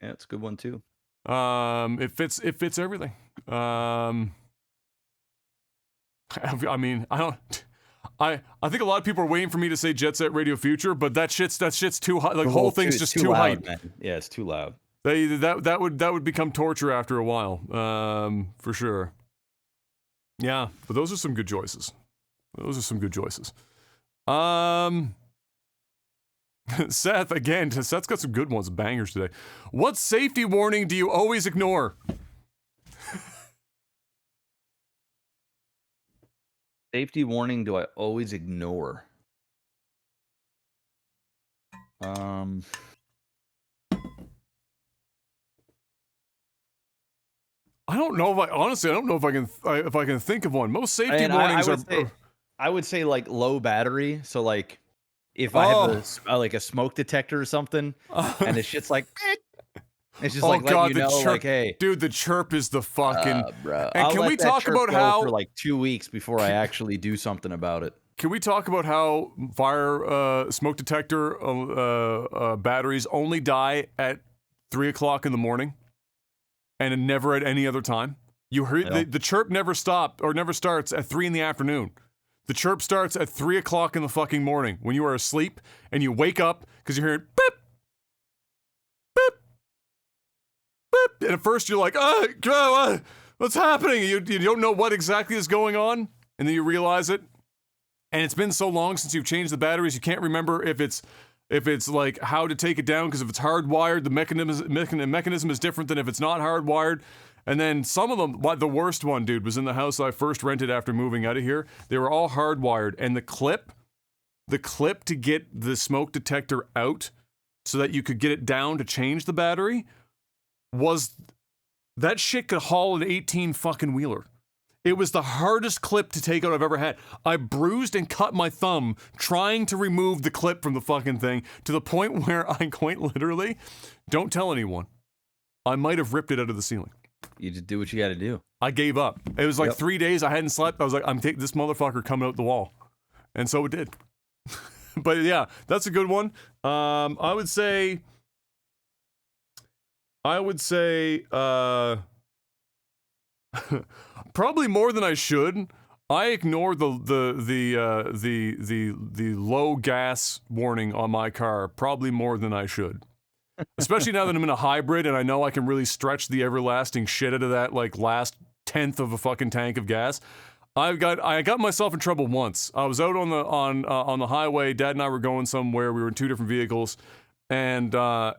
Yeah, it's a good one too. It fits everything. I mean, I think a lot of people are waiting for me to say Jet Set Radio Future, but that shit's too high. Like, the whole thing's just too loud, hype. man. Yeah, it's too loud. That would become torture after a while. For sure. Yeah, but those are some good choices. Seth, again, Seth's got some good ones, bangers today. What safety warning do you always ignore? Safety warning do I always ignore? I don't know if I don't know if I can think of one. Most safety warnings I would say like low battery. So like if I have like a smoke detector or something, and the shit's like, it's just like letting you know, chirp, like, hey, dude, the chirp is the fucking. bro. And can we talk about how for like 2 weeks before I actually do something about it? Can we talk about how smoke detector batteries only die at 3 o'clock in the morning, and never at any other time? You heard the chirp never starts at 3 in the afternoon. The chirp starts at 3 o'clock in the fucking morning when you are asleep and you wake up because you're hearing beep, beep, beep, and at first you're like, what's happening? You don't know what exactly is going on, and then you realize it. And it's been so long since you've changed the batteries, you can't remember if it's like how to take it down, because if it's hardwired, the mechanism is different than if it's not hardwired. And then some of them, the worst one, dude, was in the house I first rented after moving out of here. They were all hardwired, and the clip to get the smoke detector out so that you could get it down to change the battery that shit could haul an 18 fucking wheeler. It was the hardest clip to take out I've ever had. I bruised and cut my thumb trying to remove the clip from the fucking thing, to the point where I quite literally, don't tell anyone, I might have ripped it out of the ceiling. You just do what you got to do. I gave up. It was like 3 days I hadn't slept. I was like, I'm taking this motherfucker coming out the wall. And so it did. But yeah, that's a good one. I would say probably more than I should. I ignore the low gas warning on my car probably more than I should. Especially now that I'm in a hybrid and I know I can really stretch the everlasting shit out of that like last tenth of a fucking tank of gas. I got myself in trouble once. I was out on the highway. Dad and I were going somewhere. We were in 2 different vehicles, and I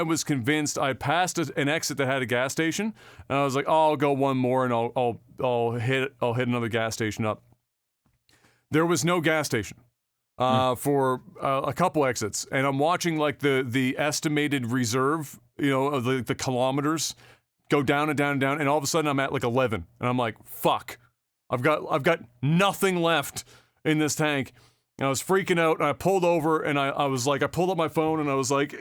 was convinced I passed an exit that had a gas station, and I was like, "Oh, I'll go one more, and I'll hit another gas station up." There was no gas station for a couple exits, and I'm watching like the estimated reserve, of the kilometers go down and down and down, and all of a sudden I'm at like 11, and I'm like, "Fuck, I've got nothing left in this tank." And I was freaking out, and I pulled over, and I was like, I pulled up my phone, and I was like,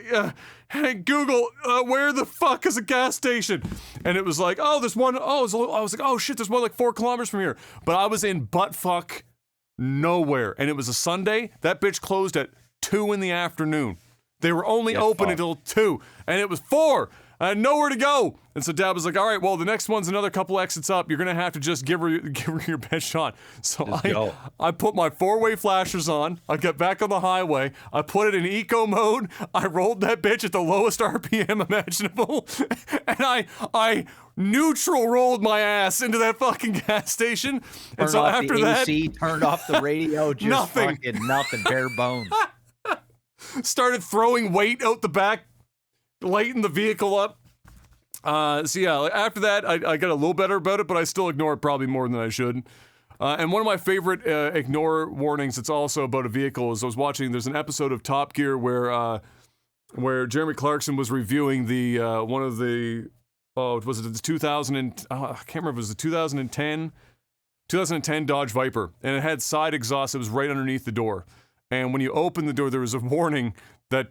"Hey, Google, where the fuck is a gas station?" And it was like, "Oh, there's one, I was like, "Oh shit, there's one like 4 kilometers from here." But I was in buttfuck nowhere, and it was a Sunday. That bitch closed at 2 in the afternoon. They were only open until 2, and it was 4. I had nowhere to go. And so Dad was like, "All right, well, the next one's another couple exits up. You're going to have to just give her your best shot." So I put my 4-way flashers on. I got back on the highway. I put it in eco mode. I rolled that bitch at the lowest RPM imaginable. And I neutral rolled my ass into that fucking gas station. And so after that, AC, turned off the radio, just nothing, bare bones. Started throwing weight out the back, lighten the vehicle up. So yeah, after that, I got a little better about it, but I still ignore it probably more than I should. And one of my favorite ignore warnings, it's also about a vehicle, is I was watching, there's an episode of Top Gear where Jeremy Clarkson was reviewing the one of the, was it the 2000 I can't remember if it was the 2010 Dodge Viper, and it had side exhaust. It was right underneath the door, and when you open the door, there was a warning that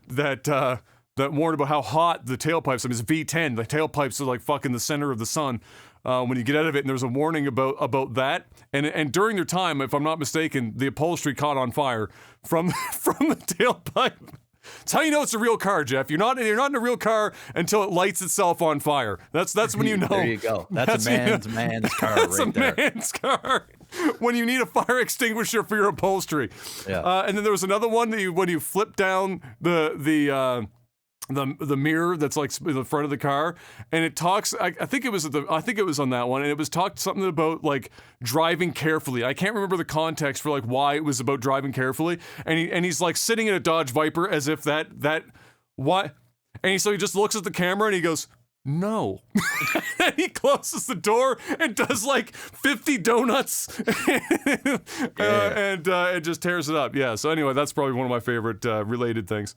warned about how hot the tailpipes. I mean, it's V10. The tailpipes are like fucking the center of the sun. when you get out of it, and there's a warning about that. And during their time, if I'm not mistaken, the upholstery caught on fire from from the tailpipe. It's how you know it's a real car, Jeff. You're not in a real car until it lights itself on fire. That's when you know. There you go. That's a man's car that's right there. That's a man's car. When you need a fire extinguisher for your upholstery. Yeah. And then there was another one that when you flip down the mirror that's like in the front of the car, and it talks. I think it was on that one, and it was talked something about like driving carefully. I can't remember the context for like why it was about driving carefully, and he's like sitting in a Dodge Viper as if that what, and so he just looks at the camera and he goes, no. And he closes the door and does like 50 donuts and just tears it up. Yeah. So anyway, that's probably one of my favorite related things.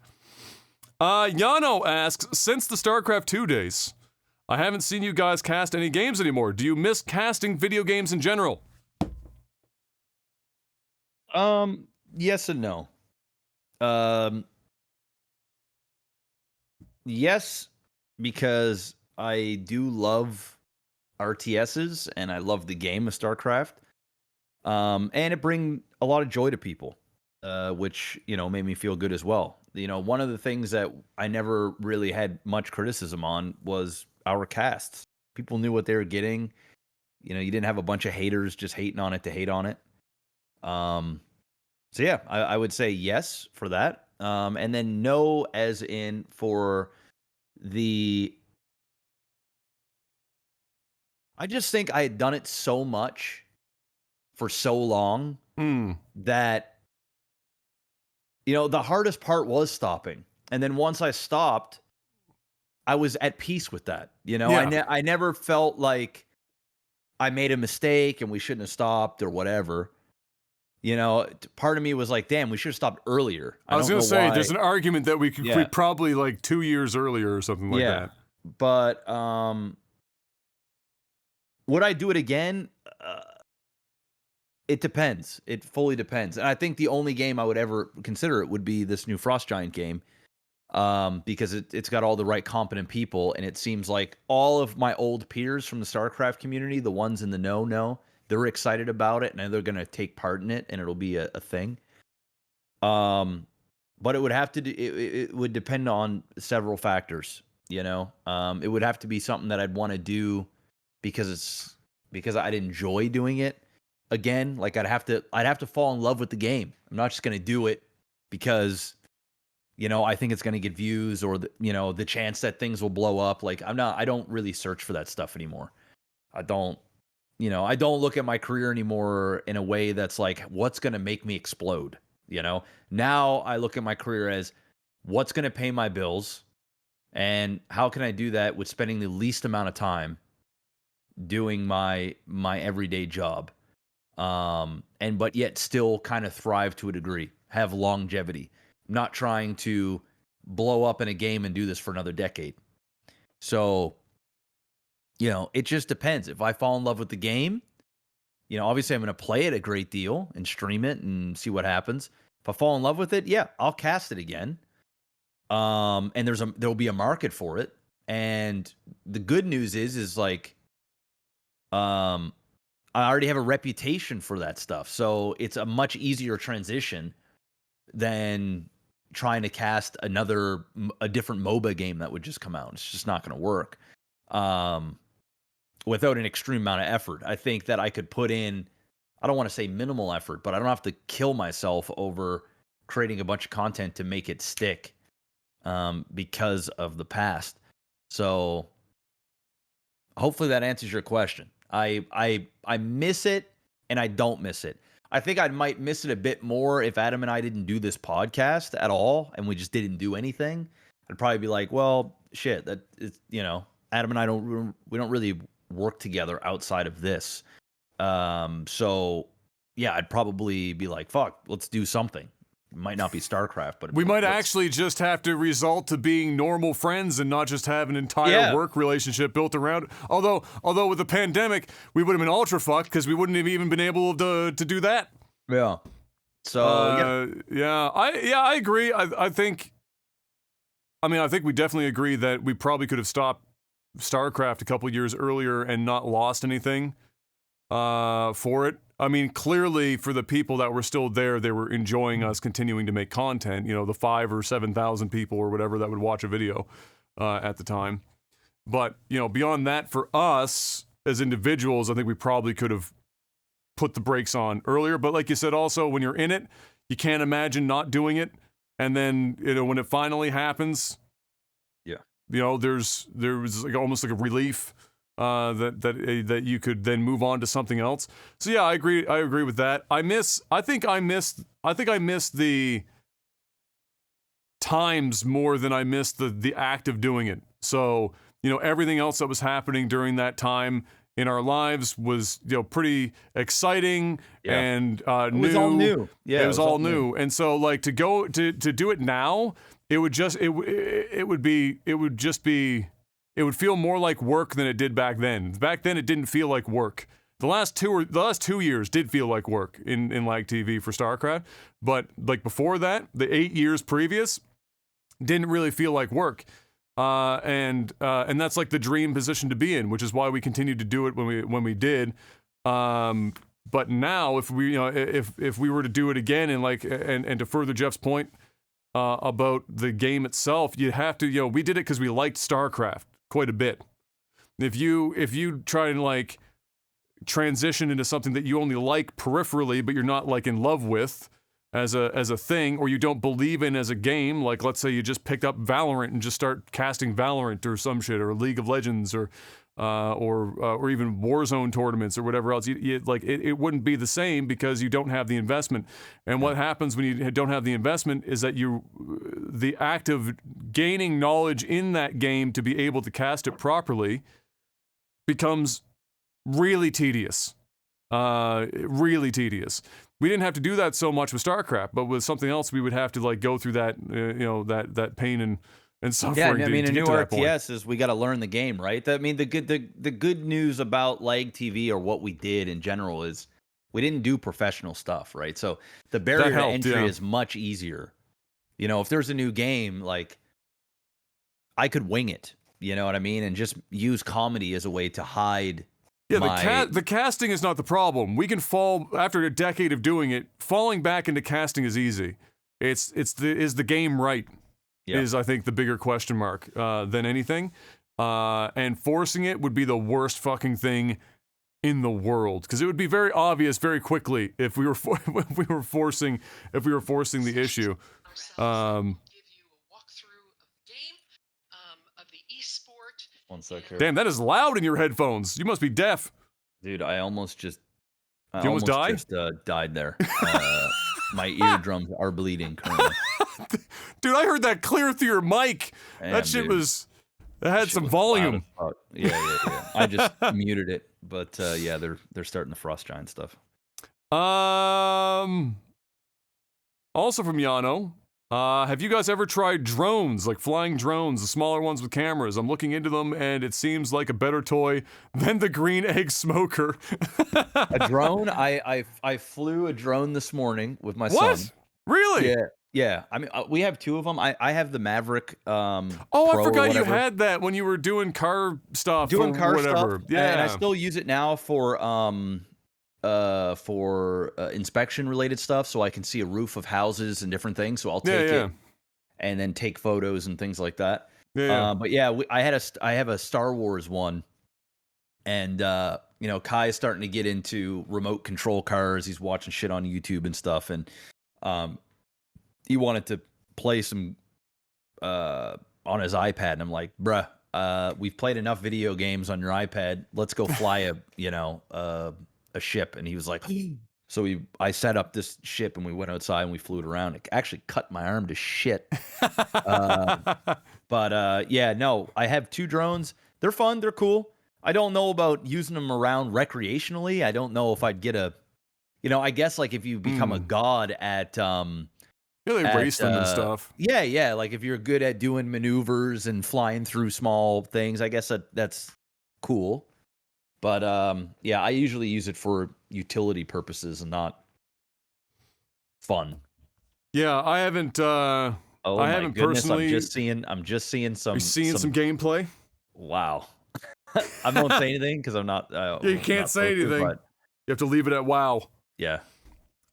Yano asks, since the StarCraft 2 days, I haven't seen you guys cast any games anymore. Do you miss casting video games in general? Yes and no. Yes, because I do love RTSs and I love the game of StarCraft. And it brings a lot of joy to people, which, made me feel good as well. One of the things that I never really had much criticism on was our casts. People knew what they were getting. You didn't have a bunch of haters just hating on it to hate on it. So yeah, I would say yes for that. And then no as in for the... I just think I had done it so much for so long that, the hardest part was stopping. And then once I stopped, I was at peace with that. I never felt like I made a mistake and we shouldn't have stopped or whatever. Part of me was like, damn, we should have stopped earlier. I was going to say, there's an argument that we probably like 2 years earlier or something like that. But would I do it again? It depends. It fully depends. And I think the only game I would ever consider it would be this new Frost Giant game, because it's got all the right competent people, and it seems like all of my old peers from the StarCraft community, the ones in the know, they're excited about it, and they're going to take part in it, and it'll be a thing. But it would have to it would depend on several factors. It would have to be something that I'd want to do because I'd enjoy doing it. Again, like I'd have to fall in love with the game. I'm not just going to do it because, I think it's going to get views or the chance that things will blow up. Like I don't really search for that stuff anymore. I don't look at my career anymore in a way that's like, what's going to make me explode? Now I look at my career as what's going to pay my bills and how can I do that with spending the least amount of time doing my everyday job. But yet still kind of thrive to a degree, have longevity, not trying to blow up in a game and do this for another decade. So, it just depends. If I fall in love with the game, obviously I'm going to play it a great deal and stream it and see what happens. If I fall in love with it, yeah, I'll cast it again. And there'll be a market for it. And the good news is like, I already have a reputation for that stuff. So it's a much easier transition than trying to cast a different MOBA game that would just come out. It's just not going to work without an extreme amount of effort. I think that I could put in, I don't want to say minimal effort, but I don't have to kill myself over creating a bunch of content to make it stick because of the past. So hopefully that answers your question. I miss it and I don't miss it. I think I might miss it a bit more if Adam and I didn't do this podcast at all and we just didn't do anything. I'd probably be like, well, shit, that is, Adam and I don't really work together outside of this. So yeah, I'd probably be like, fuck, let's do something. It might not be StarCraft, but we might actually just have to resort to being normal friends and not just have an entire work relationship built around it. Although with the pandemic, we would have been ultra fucked because we wouldn't have even been able to do that. Yeah. So I agree. I think we definitely agree that we probably could have stopped StarCraft a couple years earlier and not lost anything for it. I mean, clearly for the people that were still there, they were enjoying us continuing to make content. You know, the 5,000 or 7,000 people or whatever that would watch a video at the time. But, you know, beyond that, for us as individuals, I think we probably could have put the brakes on earlier. But like you said, also, when you're in it, you can't imagine not doing it. And then, you know, when it finally happens, Yeah. you know, there was like almost like a relief that you could then move on to something else. So yeah, I agree with that. I think I missed the times more than I missed the act of doing it. So, you know, everything else that was happening during that time in our lives was, you know, pretty exciting and new. It was all new. Yeah, it was all new. And so, like, to go to do it now, it would feel more like work than it did back then. Back then, it didn't feel like work. The last 2 years did feel like work in LAGTV for StarCraft, but like before that, the 8 years previous didn't really feel like work. And that's like the dream position to be in, which is why we continued to do it when we did. But now, if we were to do it again, and to further Jeff's point about the game itself, you have to, you know, we did it because we liked StarCraft quite a bit. If you try and like transition into something that you only like peripherally, but you're not like in love with as a thing, or you don't believe in as a game, like let's say you just picked up Valorant and just start casting Valorant or some shit, or League of Legends, or even Warzone tournaments or whatever else, it wouldn't be the same because you don't have the investment. And what happens when you don't have the investment is that the act of gaining knowledge in that game to be able to cast it properly becomes really tedious. Really tedious. We didn't have to do that so much with StarCraft, but with something else, we would have to like go through that, that pain and suffering. Yeah, I mean, a new RTS is we got to learn the game, right? I mean, the good news about LAGTV, or what we did in general, is we didn't do professional stuff, right? So the barrier to entry is much easier. You know, if there's a new game, like I could wing it, you know what I mean, and just use comedy as a way to hide. Yeah, the casting is not the problem. We can fall after a decade of doing it. Falling back into casting is easy. Is the game right? Yeah. Is, I think, the bigger question mark than anything. And forcing it would be the worst fucking thing in the world, because it would be very obvious very quickly if we were forcing the issue. One sec here. Damn, that is loud in your headphones. You must be deaf. Dude, I almost almost died there. My eardrums are bleeding currently. Dude, I heard that clear through your mic. Damn, that shit had some volume. Yeah. I just muted it, but yeah, they're starting the Frost Giant stuff. Also from Yano, have you guys ever tried drones, like flying drones, the smaller ones with cameras? I'm looking into them, and it seems like a better toy than the green egg smoker. A drone? I flew a drone this morning with my son. What? Really? Yeah. I mean, we have two of them. I have the Maverick. I forgot you had that when you were doing car stuff. Doing car whatever. Stuff. Yeah, and I still use it now for inspection related stuff, so I can see a roof of houses and different things. So I'll take it and then take photos and things like that. But yeah, I have a Star Wars one, and you know, Kai is starting to get into remote control cars. He's watching shit on YouTube and stuff, and he wanted to play some on his iPad, and I'm like, bruh, we've played enough video games on your iPad. Let's go fly a ship. And he was like, so I set up this ship, and we went outside and we flew it around. It actually cut my arm to shit. But yeah, no, I have two drones. They're fun. They're cool. I don't know about using them around recreationally. I don't know if I'd get I guess like if you become a god at, they race them and stuff. Yeah. Like if you're good at doing maneuvers and flying through small things, I guess that's cool. But yeah, I usually use it for utility purposes and not fun. Yeah, I haven't. I haven't goodness, personally. I'm just seeing some. You're seeing some gameplay. Wow, I won't say anything because I'm not. Yeah, you can't not say supposed to, anything. but You have to leave it at wow. yeah.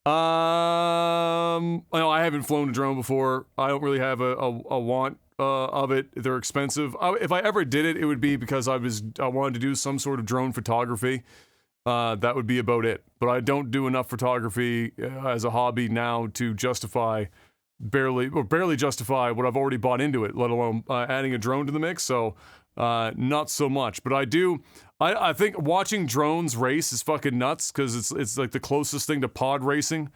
No, I haven't flown a drone before. I don't really have a want of it. They're expensive. If I ever did it, it would be because I wanted to do some sort of drone photography. That would be about it. But I don't do enough photography as a hobby now to barely justify what I've already bought into it, let alone adding a drone to the mix. So, not so much. But I think watching drones race is fucking nuts because it's like the closest thing to pod racing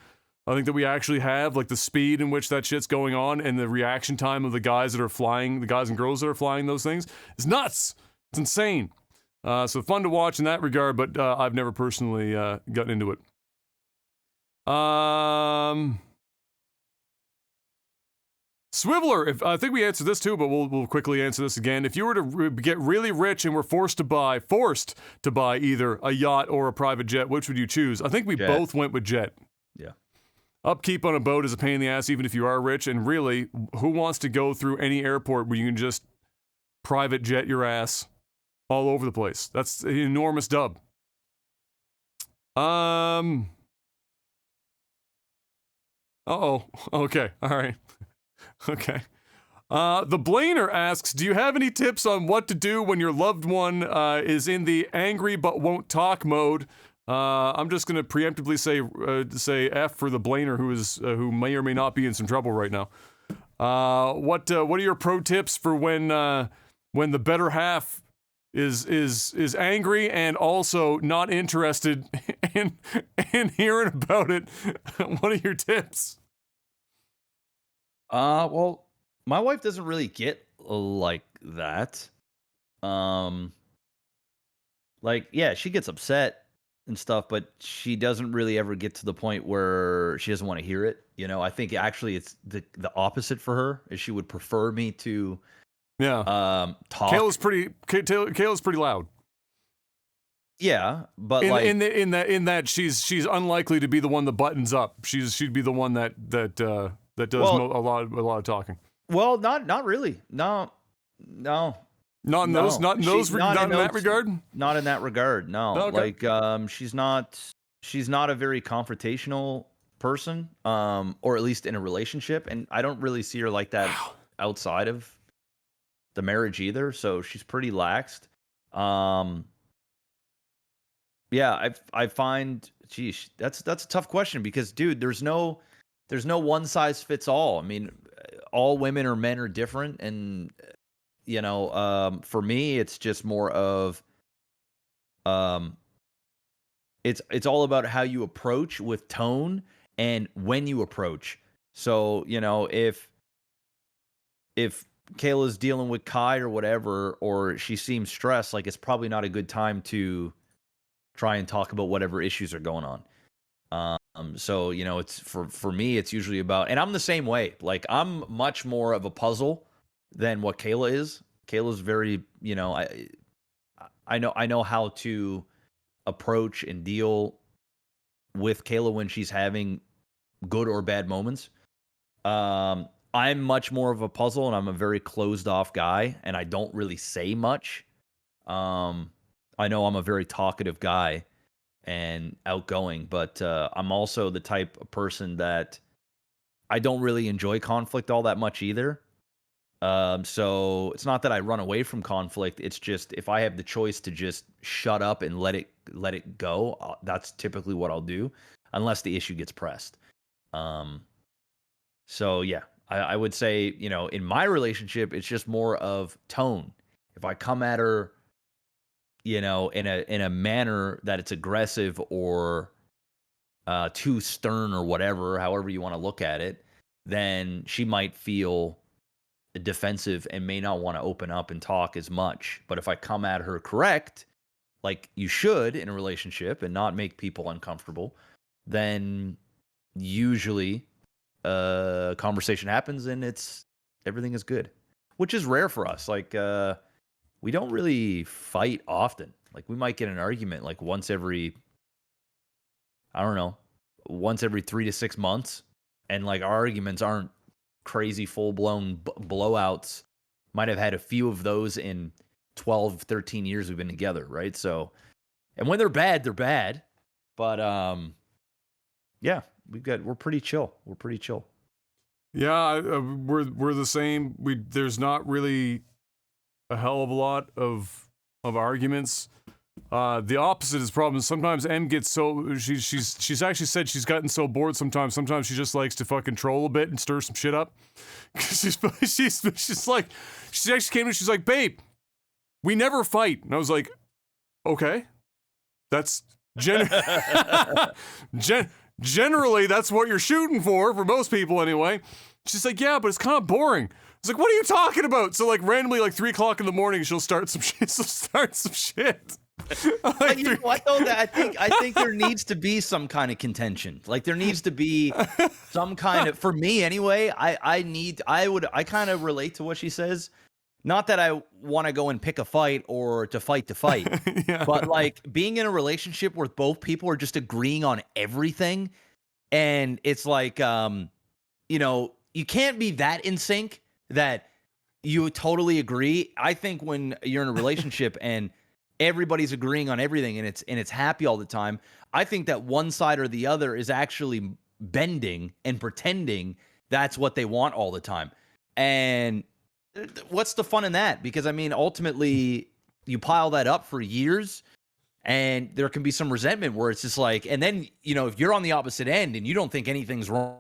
I think that we actually have, like the speed in which that shit's going on and the reaction time of the guys that are flying, the guys and girls that are flying those things is nuts. It's insane. So fun to watch in that regard, but I've never personally gotten into it. Swiveler, I think we answered this too, but we'll quickly answer this again. If you were to get really rich and were forced to buy either a yacht or a private jet, which would you choose? I think we both went with jet. Yeah. Upkeep on a boat is a pain in the ass, even if you are rich. And really, who wants to go through any airport where you can just private jet your ass all over the place? That's an enormous dub. Uh-oh. Okay. All right. Okay. The Blainer asks, do you have any tips on what to do when your loved one is in the angry but won't talk mode? I'm just going to preemptively say F for the Blainer who may or may not be in some trouble right now. What are your pro tips for when the better half is angry and also not interested in hearing about it? What are your tips? Well, my wife doesn't really get like that. Like, yeah, she gets upset and stuff, but she doesn't really ever get to the point where she doesn't want to hear it. You know, I think actually it's the opposite for her. Is she would prefer me to talk. Kayla's pretty loud. Yeah, but in that she's unlikely to be the one that buttons up. She'd be the one that does a lot of talking. Well, not really. No. Not in that regard. Not in that regard. No. Okay. Like she's not a very confrontational person, or at least in a relationship, and I don't really see her like that outside of the marriage either. So she's pretty laxed. Yeah, I find, geez, that's a tough question because, dude, there's no one size fits all. I mean, all women or men are different, and you know, for me, it's just more of, it's all about how you approach with tone and when you approach. So, you know, if Kayla's dealing with Kai or whatever, or she seems stressed, like it's probably not a good time to try and talk about whatever issues are going on. So, you know, it's for me, it's usually about, and I'm the same way. Like I'm much more of a puzzle than what Kayla is. Kayla's very, you know, I know how to approach and deal with Kayla when she's having good or bad moments. I'm much more of a puzzle, and I'm a very closed off guy, and I don't really say much. I know I'm a very talkative guy and outgoing, but I'm also the type of person that I don't really enjoy conflict all that much either. So it's not that I run away from conflict. It's just if I have the choice to just shut up and let it go, that's typically what I'll do, unless the issue gets pressed. So yeah, I would say, you know, in my relationship, it's just more of tone. If I come at her, you know, in a manner that it's aggressive or too stern or whatever, however you want to look at it, then she might feel defensive and may not want to open up and talk as much. But if I come at her correct, like you should in a relationship and not make people uncomfortable, then usually a conversation happens and everything is good, which is rare for us. Like we don't really fight often. Like we might get an argument like once every 3 to 6 months, and like our arguments aren't crazy full blown blowouts. Might have had a few of those in 12, 13 years we've been together, right? So, and when they're bad, they're bad. But yeah, we're pretty chill. We're pretty chill. Yeah, we're the same. There's not really a hell of a lot of arguments. The opposite is problem. Sometimes M gets so she's actually said she's gotten so bored sometimes. Sometimes she just likes to fucking troll a bit and stir some shit up. she's like, she actually came to me, she's like, babe, we never fight. And I was like, okay, that's generally that's what you're shooting for most people anyway. She's like, yeah, but it's kind of boring. I was like, what are you talking about? So like randomly, like 3 o'clock in the morning, she'll start some shit. But you know what though? I think there needs to be some kind of contention. Like there needs to be some kind of, for me anyway. I kind of relate to what she says. Not that I want to go and pick a fight or to fight, Yeah. but like being in a relationship where both people are just agreeing on everything, and it's like, you know, you can't be that in sync that you totally agree. I think when you're in a relationship and everybody's agreeing on everything and it's happy all the time, I think that one side or the other is actually bending and pretending that's what they want all the time. And what's the fun in that? Because I mean, ultimately you pile that up for years and there can be some resentment where it's just like, and then, you know, if you're on the opposite end and you don't think anything's wrong.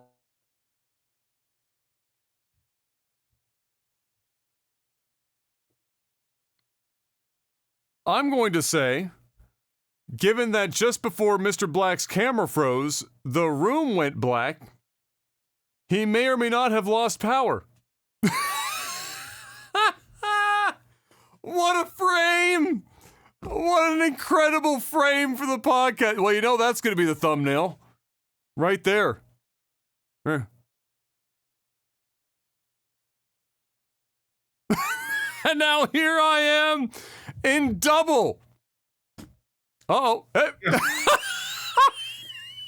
I'm going to say, given that just before Mr. Black's camera froze, the room went black, he may or may not have lost power. What a frame! What an incredible frame for the podcast. Well, you know that's going to be the thumbnail. Right there. And now here I am in double. Uh-oh. Hey.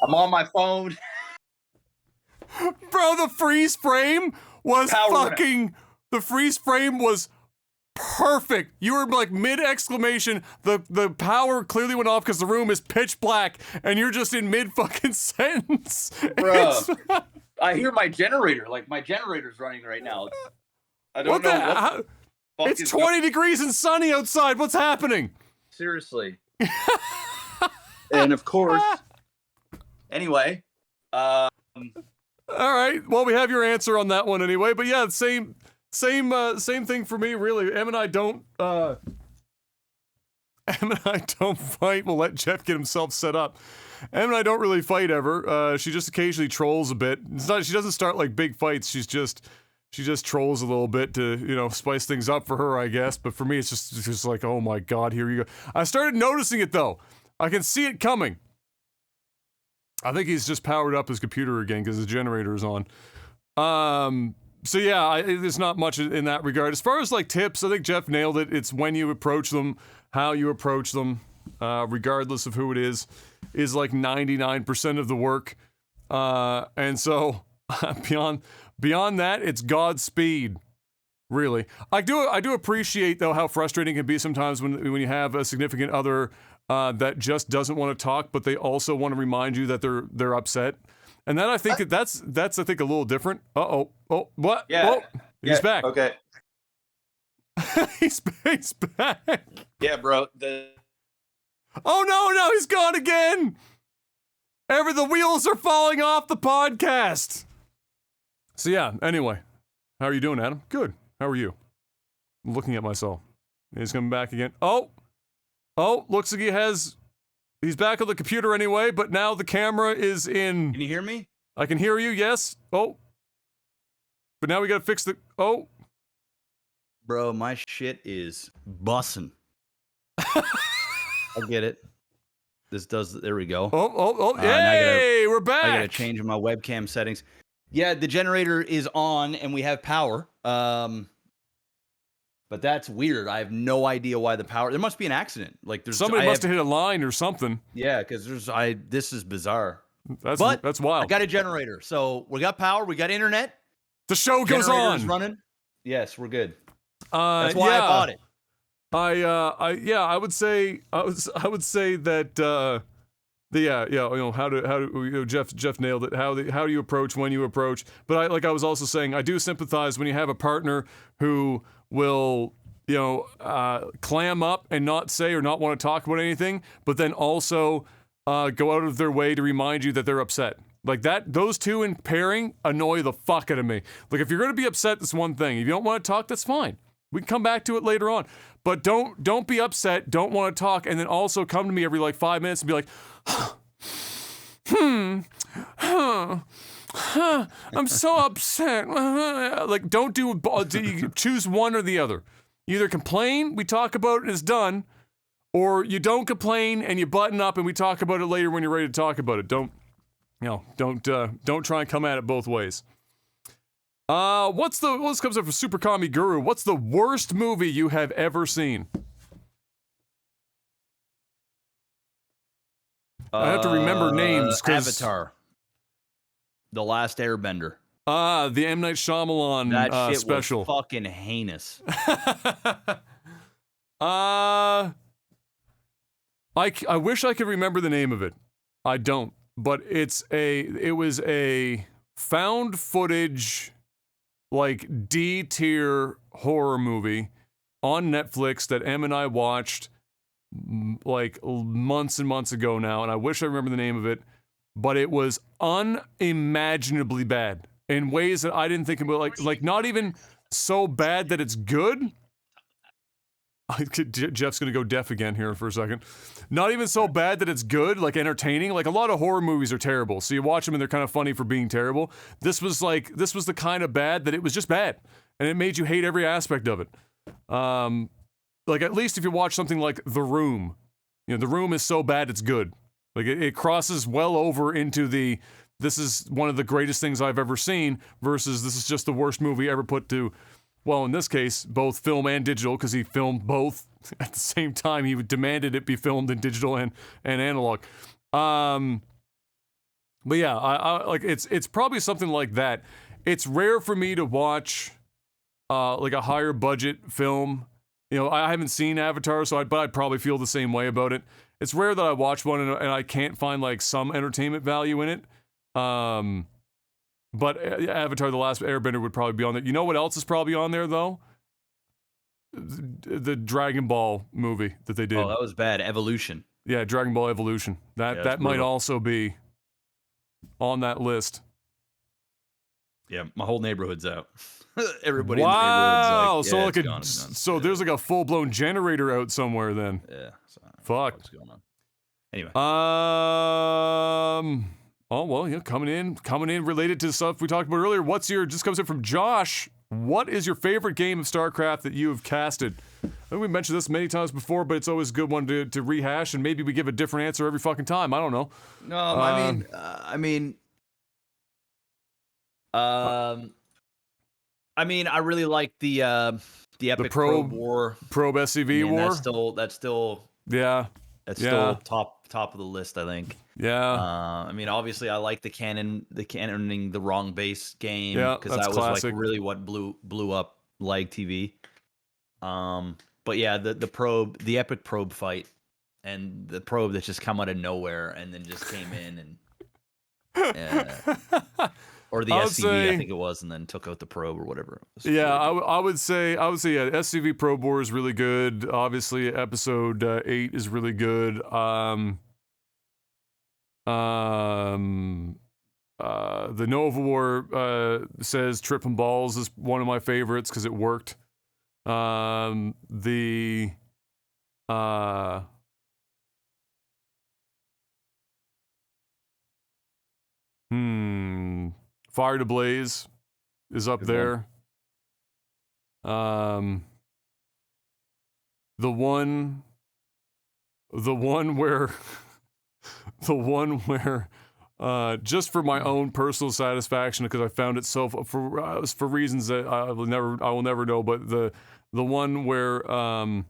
I'm on my phone. Bro, the freeze frame was the freeze frame was perfect. You were like mid-exclamation. The power clearly went off because the room is pitch black and you're just in mid-fucking sentence. Bro, I hear my generator. Like my generator's running right now. I don't know. It's 20 degrees and sunny outside. What's happening? Seriously. And of course. Anyway. All right. Well, we have your answer on that one anyway. But yeah, same thing for me, really. Em and I don't fight. We'll let Jeff get himself set up. Em and I don't really fight ever. She just occasionally trolls a bit. She doesn't start like big fights. She just trolls a little bit to, you know, spice things up for her, I guess. But for me, it's just like, oh my God, here you go. I started noticing it though. I can see it coming. I think he's just powered up his computer again because the generator is on. So yeah, there's not much in that regard. As far as like tips, I think Jeff nailed it. It's when you approach them, how you approach them, regardless of who it is like 99% of the work. And so beyond that, it's Godspeed. Really, I do appreciate though how frustrating it can be sometimes when you have a significant other that just doesn't want to talk, but they also want to remind you that they're upset. And then I think that's I think a little different. Oh, what? Yeah. Oh, he's back. Okay. he's back. Yeah, bro. Oh no, he's gone again. The wheels are falling off the podcast. So yeah, anyway. How are you doing, Adam? Good. How are you? I'm looking at myself. He's coming back again. Oh, looks like he's back on the computer anyway, but now the camera is in. Can you hear me? I can hear you, yes. Oh. But now we gotta fix the. Oh. Bro, my shit is bussin'. I get it. There we go. Oh, yay, we're back. I gotta change my webcam settings. Yeah, the generator is on and we have power. But that's weird. I have no idea why the power. There must be an accident. Like somebody must have hit a line or something. Yeah, because this is bizarre. That's wild. I got a generator, so we got power. We got internet. The show goes on. Running. Yes, we're good. That's why I bought it. I would say that Jeff nailed it. How do you approach when you approach? But I was also saying, I do sympathize when you have a partner who will clam up and not say or not want to talk about anything, but then also go out of their way to remind you that they're upset. Like that, those two in pairing annoy the fuck out of me. Like if you're gonna be upset, that's one thing. If you don't want to talk, that's fine. We can come back to it later on. But don't be upset, don't want to talk, and then also come to me every like 5 minutes and be like, I'm so upset. Like don't you choose one or the other. You either complain, we talk about it and it's done, or you don't complain and you button up and we talk about it later when you're ready to talk about it. Don't try and come at it both ways. This comes up from Super Kami Guru. What's the worst movie you have ever seen? I have to remember names. Avatar. The Last Airbender. The M. Night Shyamalan that shit special. Was fucking heinous. I wish I could remember the name of it. I don't. But it was a found footage, like D-tier horror movie on Netflix that Em and I watched like months and months ago now, and I wish I remember the name of it, but it was unimaginably bad in ways that I didn't think about, like not even so bad that it's good. Jeff's gonna go deaf again here for a second. Not even so bad that it's good, like entertaining. Like a lot of horror movies are terrible, so you watch them and they're kind of funny for being terrible. This was the kind of bad that it was just bad, and it made you hate every aspect of it. Like at least if you watch something like The Room, The Room is so bad it's good. Like it crosses well over into this is one of the greatest things I've ever seen versus this is just the worst movie ever put to. Well, in this case, both film and digital, because he filmed both at the same time. He demanded it be filmed in digital and analog. But yeah, I like it's probably something like that. It's rare for me to watch like a higher budget film. I haven't seen Avatar, but I'd probably feel the same way about it. It's rare that I watch one and I can't find like some entertainment value in it. But Avatar: The Last Airbender would probably be on there. You know what else is probably on there, though? The Dragon Ball movie that they did. Oh, that was bad. Evolution. Yeah, Dragon Ball Evolution. That might also be on that list. Yeah, my whole neighborhood's out. Everybody wow! in the neighborhood's like, So there's like a full-blown generator out somewhere then. Yeah. So fuck. What's going on? Anyway. Oh, well, coming in related to stuff we talked about earlier. Just comes in from Josh. What is your favorite game of StarCraft that you have casted? I think we mentioned this many times before, but it's always a good one to rehash, and maybe we give a different answer every fucking time. I don't know. No, I really like the Epic Probe War. Probe SCV War? That's still yeah. That's still top of the list, I think. Yeah. Obviously, I like the canoning the wrong base game because that was classic. like really what blew up LAGTV. But yeah, the epic probe fight, and the probe that just come out of nowhere and then just came in and or the SCV, I think it was, and then took out the probe or whatever. Yeah, I would say SCV Probe War is really good. Obviously, episode 8 is really good. The Nova War says Trippin' Balls is one of my favorites because it worked. Fire to Blaze is up there. The one where just for my own personal satisfaction, because I found it for reasons that I will never know, but the one where I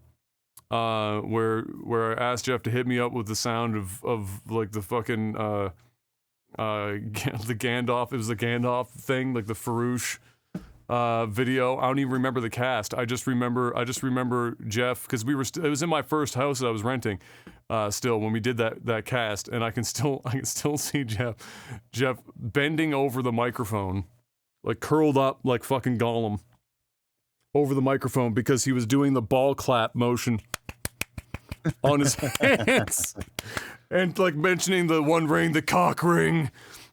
asked Jeff to hit me up with the sound of like the fucking the Gandalf. It was the Gandalf thing, like the Farouche video. I don't even remember the cast. I just remember Jeff, because it was in my first house that I was renting. Still, when we did that cast, and I can still see Jeff bending over the microphone, like curled up like fucking Gollum over the microphone, because he was doing the ball clap motion on his hands, and like mentioning the one ring, the cock ring.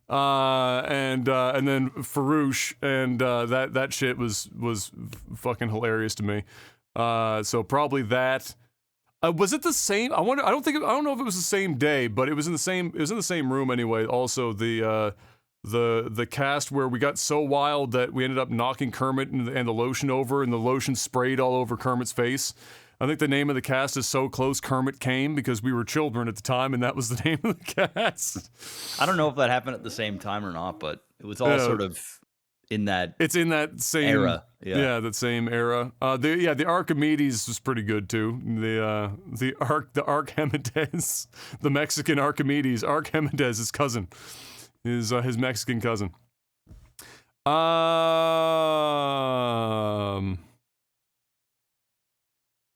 And then Farouche, and that shit was fucking hilarious to me. So probably that. Was it the same? I wonder. I don't know if it was the same day, but it was in the same room anyway. Also, the cast where we got so wild that we ended up knocking Kermit and the lotion over, and the lotion sprayed all over Kermit's face. I think the name of the cast is So Close Kermit Came, because we were children at the time, and that was the name of the cast. I don't know if that happened at the same time or not, but it was all sort of in that. It's in that same era. Yeah, that same era. The Archimedes was pretty good too. The Archimedes, the Mexican Archimedes, Archimedes' cousin, his Mexican cousin.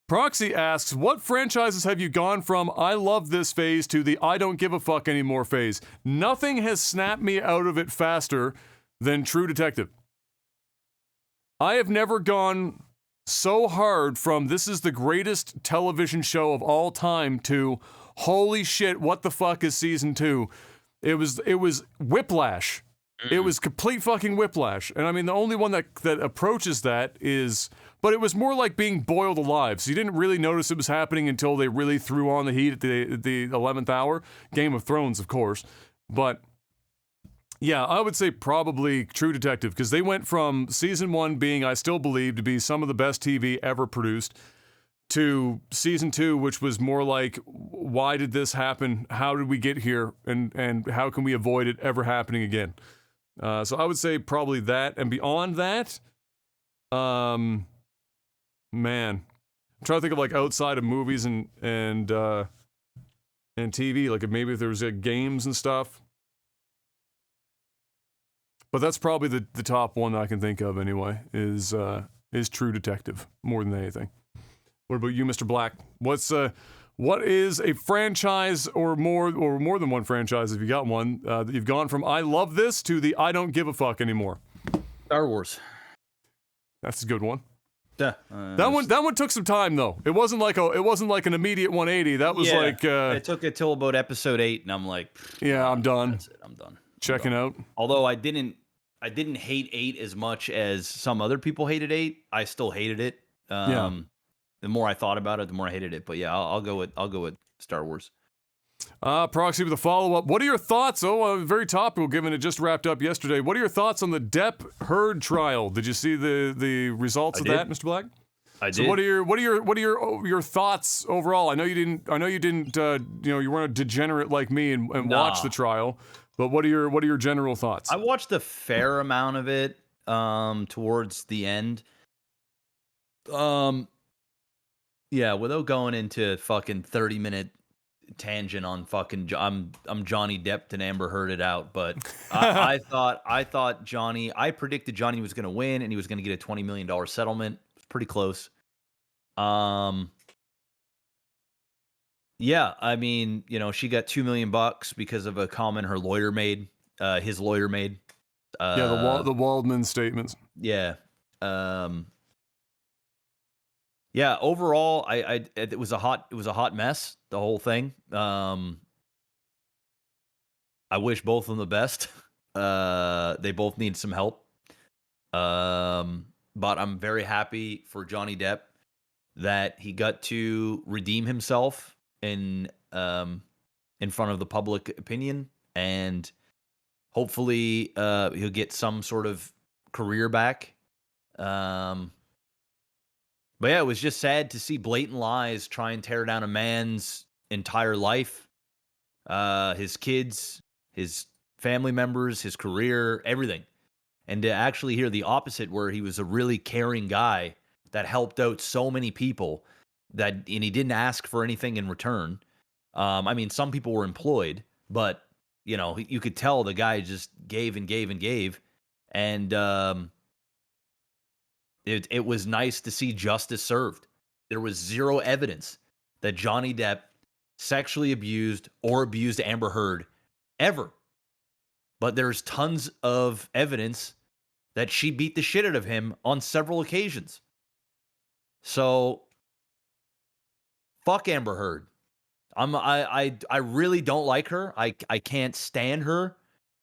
Proxy asks, what franchises have you gone from I love this phase to the I don't give a fuck anymore phase? Nothing has snapped me out of it faster than True Detective. I have never gone so hard from this is the greatest television show of all time to holy shit, what the fuck is season 2? It was whiplash. It was complete fucking whiplash. And I mean, the only one that approaches that is... But it was more like being boiled alive, so you didn't really notice it was happening until they really threw on the heat at the 11th hour. Game of Thrones, of course. But, yeah, I would say probably True Detective, because they went from season 1 being, I still believe, to be some of the best TV ever produced, to season 2, which was more like, why did this happen? How did we get here? And how can we avoid it ever happening again? So I would say probably that. And beyond that, man, I'm trying to think of like outside of movies and TV, like if there was games and stuff. But that's probably the top one that I can think of anyway, is True Detective more than anything. What about you, Mr. Black? What is a franchise or more than one franchise, if you got one, that you've gone from I love this to the I don't give a fuck anymore? Star Wars. That's a good one. Yeah, that one took some time though. It wasn't like an immediate 180. That was it took it till about episode 8, and I'm like, yeah, I'm done. That's it. I'm done. Checking out. Although I didn't hate 8 as much as some other people hated 8. I still hated it. Yeah. The more I thought about it, the more I hated it. But yeah, I'll go with Star Wars. Proxy with a follow-up. What are your thoughts? Very topical, given it just wrapped up yesterday. What are your thoughts on the Depp Heard trial? Did you see the results of that, Mr. Black? I did. So what are your thoughts overall? I know you didn't. You weren't a degenerate like me and watch the trial. But what are your general thoughts? I watched a fair amount of it towards the end. Yeah, without going into fucking 30-minute tangent on fucking I'm Johnny Depp and Amber Heard it out, but I thought Johnny, I predicted Johnny was going to win and he was going to get a $20 million settlement. It was pretty close. Yeah, I mean, she got $2 million because of a comment her lawyer made, his lawyer made. The Waldman statements. Yeah. Yeah, overall, it was a hot mess, the whole thing. I wish both of them the best. They both need some help. But I'm very happy for Johnny Depp that he got to redeem himself in front of the public opinion, and hopefully he'll get some sort of career back. But yeah, it was just sad to see blatant lies try and tear down a man's entire life, his kids, his family members, his career, everything. And to actually hear the opposite, where he was a really caring guy that helped out so many people and he didn't ask for anything in return. I mean, some people were employed, but you could tell the guy just gave and gave and gave. And it was nice to see justice served. There was zero evidence that Johnny Depp sexually abused or abused Amber Heard ever. But there's tons of evidence that she beat the shit out of him on several occasions. So fuck Amber Heard. I really don't like her. I can't stand her.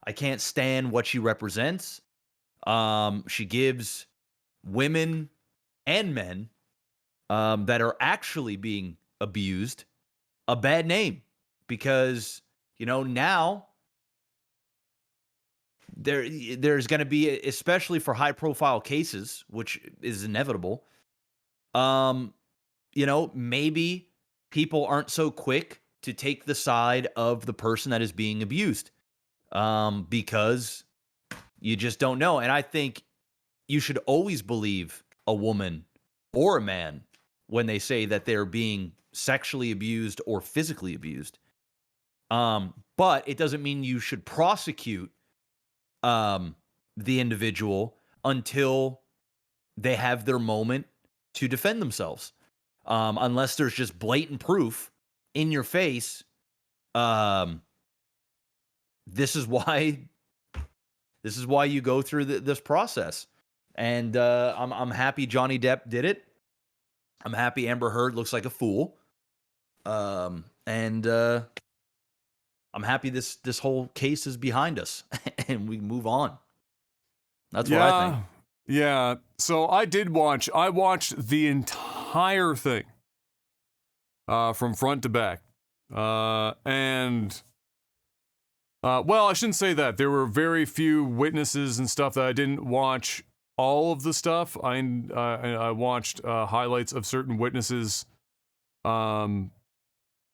I can't stand what she represents. She gives women and men that are actually being abused a bad name, because now there's going to be, especially for high profile cases, which is inevitable. Maybe people aren't so quick to take the side of the person that is being abused, because you just don't know. And I think you should always believe a woman or a man when they say that they're being sexually abused or physically abused. But it doesn't mean you should prosecute the individual until they have their moment to defend themselves. Unless there's just blatant proof in your face. This is why you go through this process. And I'm happy Johnny Depp did it. I'm happy Amber Heard looks like a fool. And I'm happy this whole case is behind us and we move on. That's what I think. Yeah. So I watched the entire thing from front to back. Well, I shouldn't say that. There were very few witnesses and stuff that I didn't watch all of the stuff. I watched highlights of certain witnesses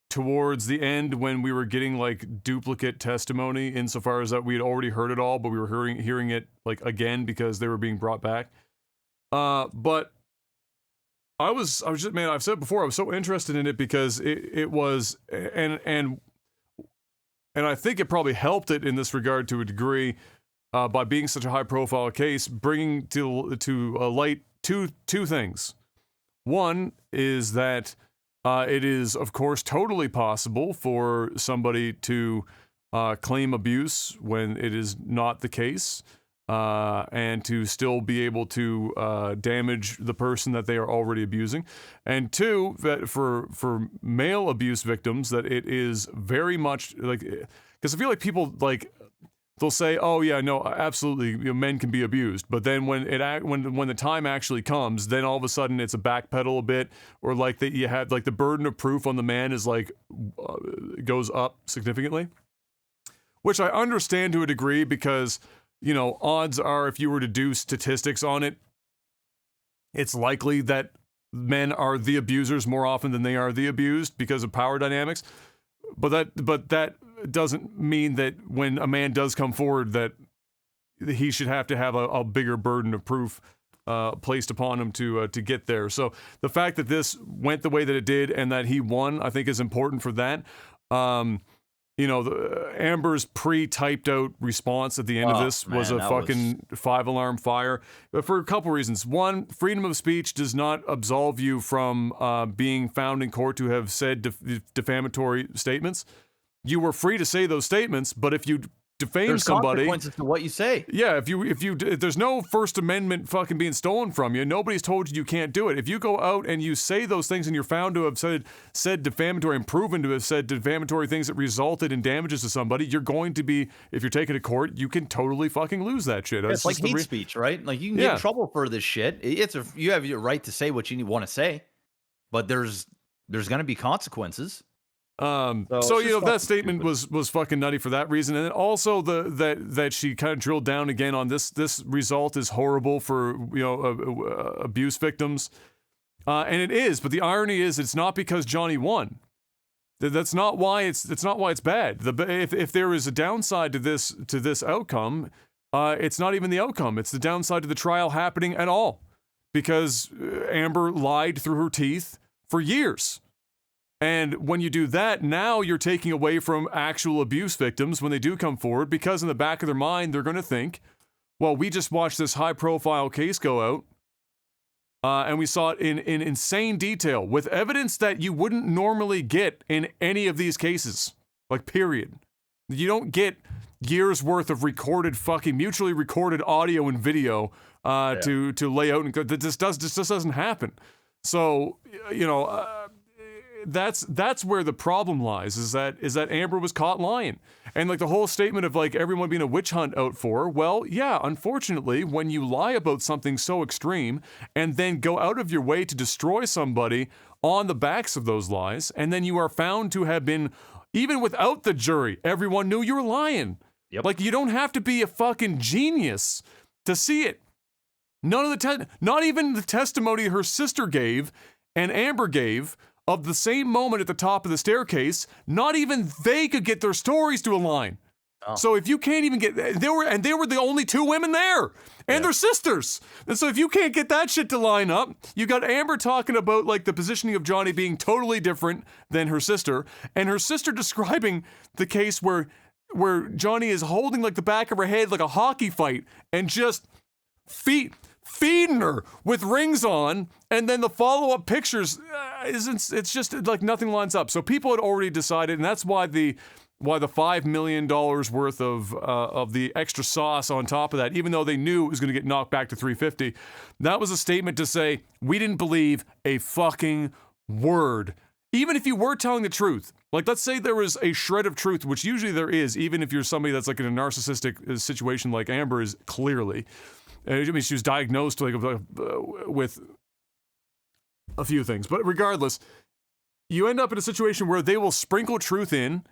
towards the end when we were getting like duplicate testimony, insofar as that we had already heard it all, but we were hearing it like again because they were being brought back. But I was just, man, I've said before, I was so interested in it because it was, and I think it probably helped it in this regard to a degree, by being such a high profile case, bringing to light two things. One is that it is, of course, totally possible for somebody to claim abuse when it is not the case, and to still be able to damage the person that they are already abusing. And two, that for male abuse victims, that it is very much like, because I feel like people like, they'll say, "Oh yeah, no, absolutely, men can be abused." But then when the time actually comes, then all of a sudden it's a backpedal a bit, or like that you have like the burden of proof on the man is like goes up significantly, which I understand to a degree, because odds are, if you were to do statistics on it, it's likely that men are the abusers more often than they are the abused because of power dynamics. But that doesn't mean that when a man does come forward that he should have to have a bigger burden of proof placed upon him to get there. So the fact that this went the way that it did and that he won, I think, is important for that. Amber's pre-typed out response at the end of this was a fucking 5-alarm fire, but for a couple reasons. One, freedom of speech does not absolve you from being found in court to have said defamatory statements. You were free to say those statements, but if you defame somebody, there's consequences to what you say. Yeah, if there's no First Amendment fucking being stolen from you, nobody's told you can't do it. If you go out and you say those things and you're found to have said defamatory and proven to have said defamatory things that resulted in damages to somebody, you're going to be, if you're taken to court, you can totally fucking lose that shit. It's like hate speech, right? Like you can get in trouble for this shit. You have your right to say what you want to say, but there's going to be consequences. That statement was fucking nutty for that reason, and then also that she kind of drilled down again on this result is horrible for abuse victims, and it is. But the irony is, it's not because Johnny won. That's not why it's bad. If there is a downside to this outcome, it's not even the outcome. It's the downside to the trial happening at all, because Amber lied through her teeth for years. And when you do that, now you're taking away from actual abuse victims when they do come forward, because in the back of their mind, they're going to think, well, we just watched this high-profile case go out. and we saw it in insane detail with evidence that you wouldn't normally get in any of these cases. Like, period. You don't get years worth of mutually recorded audio and video to lay out, and this just doesn't happen. So, that's where the problem lies, is that Amber was caught lying. And like the whole statement of like everyone being a witch hunt out for her, well, yeah, unfortunately, when you lie about something so extreme and then go out of your way to destroy somebody on the backs of those lies, and then you are found to have been, even without the jury, everyone knew you were lying. Yep. Like, you don't have to be a fucking genius to see it. Not even the testimony her sister gave and Amber gave of the same moment at the top of the staircase, not even they could get their stories to align. Oh. So if you can't even get, they were the only two women there, and their sisters. And so if you can't get that shit to line up, you got Amber talking about like the positioning of Johnny being totally different than her sister, and her sister describing the case where Johnny is holding like the back of her head like a hockey fight and just feeding her with rings on, and then the follow-up pictures it's just like nothing lines up. So people had already decided, and that's why the $5 million worth of the extra sauce on top of that, even though they knew it was going to get knocked back to 350, that was a statement to say we didn't believe a fucking word, even if you were telling the truth. Like, let's say there was a shred of truth, which usually there is, even if you're somebody that's like in a narcissistic situation like Amber is clearly. I mean, she was diagnosed like with a few things, but regardless, you end up in a situation where they will sprinkle truth in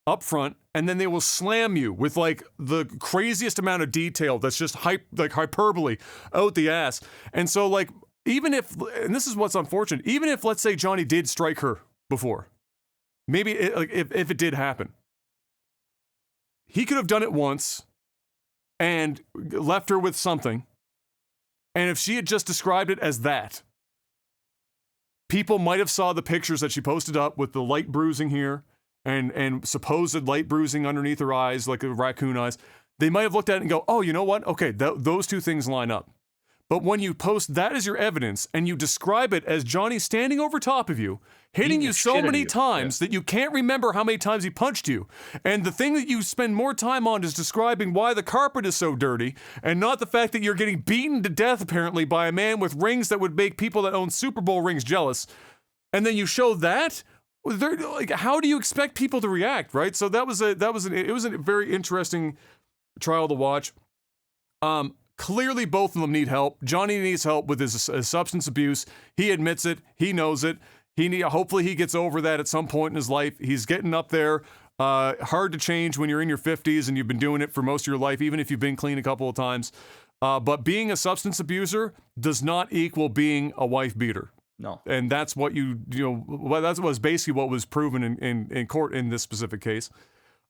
up front, and then they will slam you with like the craziest amount of detail that's just hyperbole out the ass. And so like, even if, and this is what's unfortunate, even if, let's say, Johnny did strike her before, maybe if it did happen, he could have done it once and left her with something. And if she had just described it as that, people might have saw the pictures that she posted up with the light bruising here and supposed light bruising underneath her eyes, like the raccoon eyes. They might have looked at it and go, oh, you know what? Okay, those two things line up. But when you post that as your evidence and you describe it as Johnny standing over top of you, hitting you so many times that you can't remember how many times he punched you, and the thing that you spend more time on is describing why the carpet is so dirty, and not the fact that you're getting beaten to death apparently by a man with rings that would make people that own Super Bowl rings jealous, and then you show that, like, how do you expect people to react, right? So it was a very interesting trial to watch. Clearly, both of them need help. Johnny needs help with his substance abuse. He admits it. He knows it. Hopefully he gets over that at some point in his life. He's getting up there. Hard to change when you're in your 50s and you've been doing it for most of your life, even if you've been clean a couple of times. But being a substance abuser does not equal being a wife beater. No. And that's what that was basically what was proven in court in this specific case.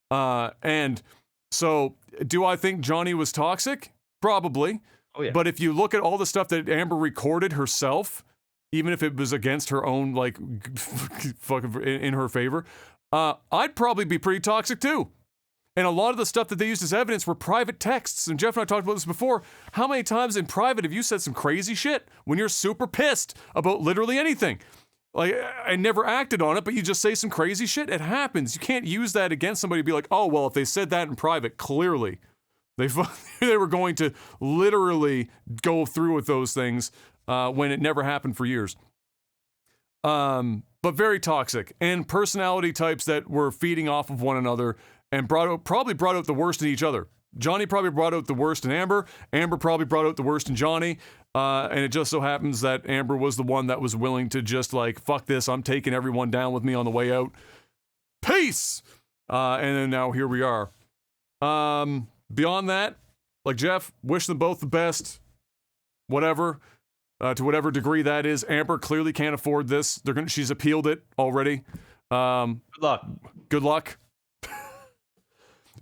And so, do I think Johnny was toxic? Probably. Oh, yeah. But if you look at all the stuff that Amber recorded herself, even if it was against her own, like, fucking in her favor, I'd probably be pretty toxic too. And a lot of the stuff that they used as evidence were private texts. And Jeff and I talked about this before. How many times in private have you said some crazy shit when you're super pissed about literally anything? Like, I never acted on it, but you just say some crazy shit. It happens. You can't use that against somebody and be like, oh, well, if they said that in private, clearly they were going to literally go through with those things when it never happened for years. But very toxic, and personality types that were feeding off of one another and probably brought out the worst in each other. Johnny probably brought out the worst in Amber. Amber probably brought out the worst in Johnny. And it just so happens that Amber was the one that was willing to just like, fuck this, I'm taking everyone down with me on the way out. Peace! And then now here we are. Beyond that, like Jeff, wish them both the best, whatever, to whatever degree that is. Amber clearly can't afford this. She's appealed it already. Good luck. Good luck.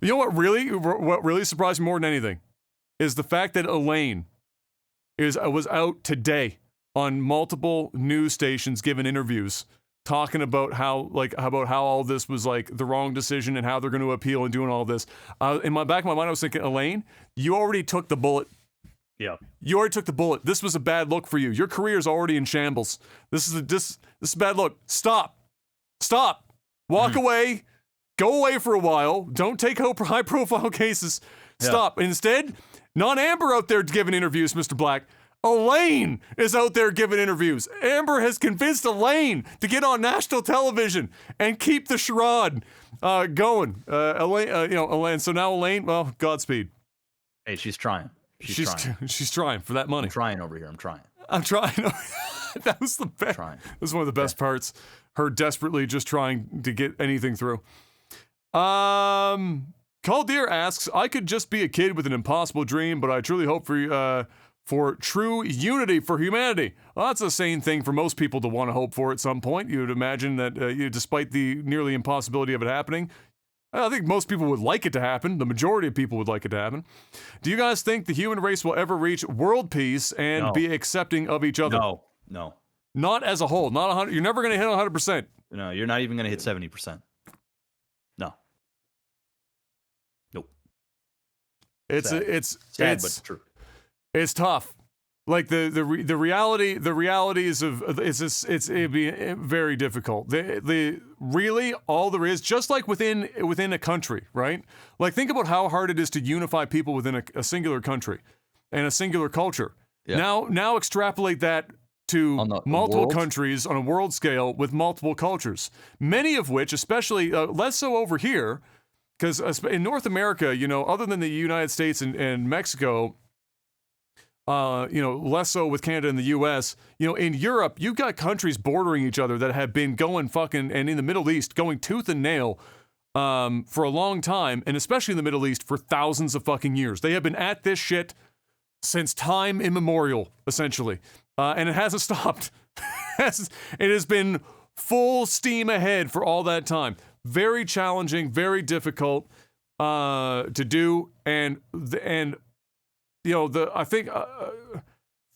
You know what really surprised me more than anything is the fact that Elaine was out today on multiple news stations giving interviews talking about how all this was like the wrong decision and how they're going to appeal and doing all this. In my back of my mind, I was thinking, Elaine, you already took the bullet. Yeah. You already took the bullet. This was a bad look for you. Your career is already in shambles. This is a bad look. Stop. Walk away. Go away for a while. Don't take high-profile cases. Stop. Instead, not Amber out there giving interviews, Mr. Black. Elaine is out there giving interviews. Amber has convinced Elaine to get on national television and keep the charade going. Elaine. So now Elaine, well, Godspeed. Hey, she's trying. She's trying for that money. I'm trying over here. I'm trying. That was the best. That was one of the best parts. Her desperately just trying to get anything through. Caldeer asks, I could just be a kid with an impossible dream, but I truly hope for true unity for humanity. Well, that's the same thing for most people to want to hope for at some point. You would imagine that despite the nearly impossibility of it happening, I think most people would like it to happen. The majority of people would like it to happen. Do you guys think the human race will ever reach world peace and be accepting of each other? No. Not as a whole. Not 100. You're never going to hit 100%. No, you're not even going to hit 70%. No. Nope. It's sad, but true. It's tough. Like the realities of it'd be very difficult. Really all there is, just like within a country, right? Like think about how hard it is to unify people within a singular country and a singular culture. Yeah. Now extrapolate that to multiple countries on a world scale with multiple cultures, many of which, especially less so over here, because in North America, other than the United States and Mexico. Less so with Canada and the U.S. In Europe, you've got countries bordering each other that have been going fucking, and in the Middle East, going tooth and nail for a long time, and especially in the Middle East for thousands of fucking years. They have been at this shit since time immemorial, essentially, and it hasn't stopped. It has been full steam ahead for all that time. Very challenging, very difficult to do, I think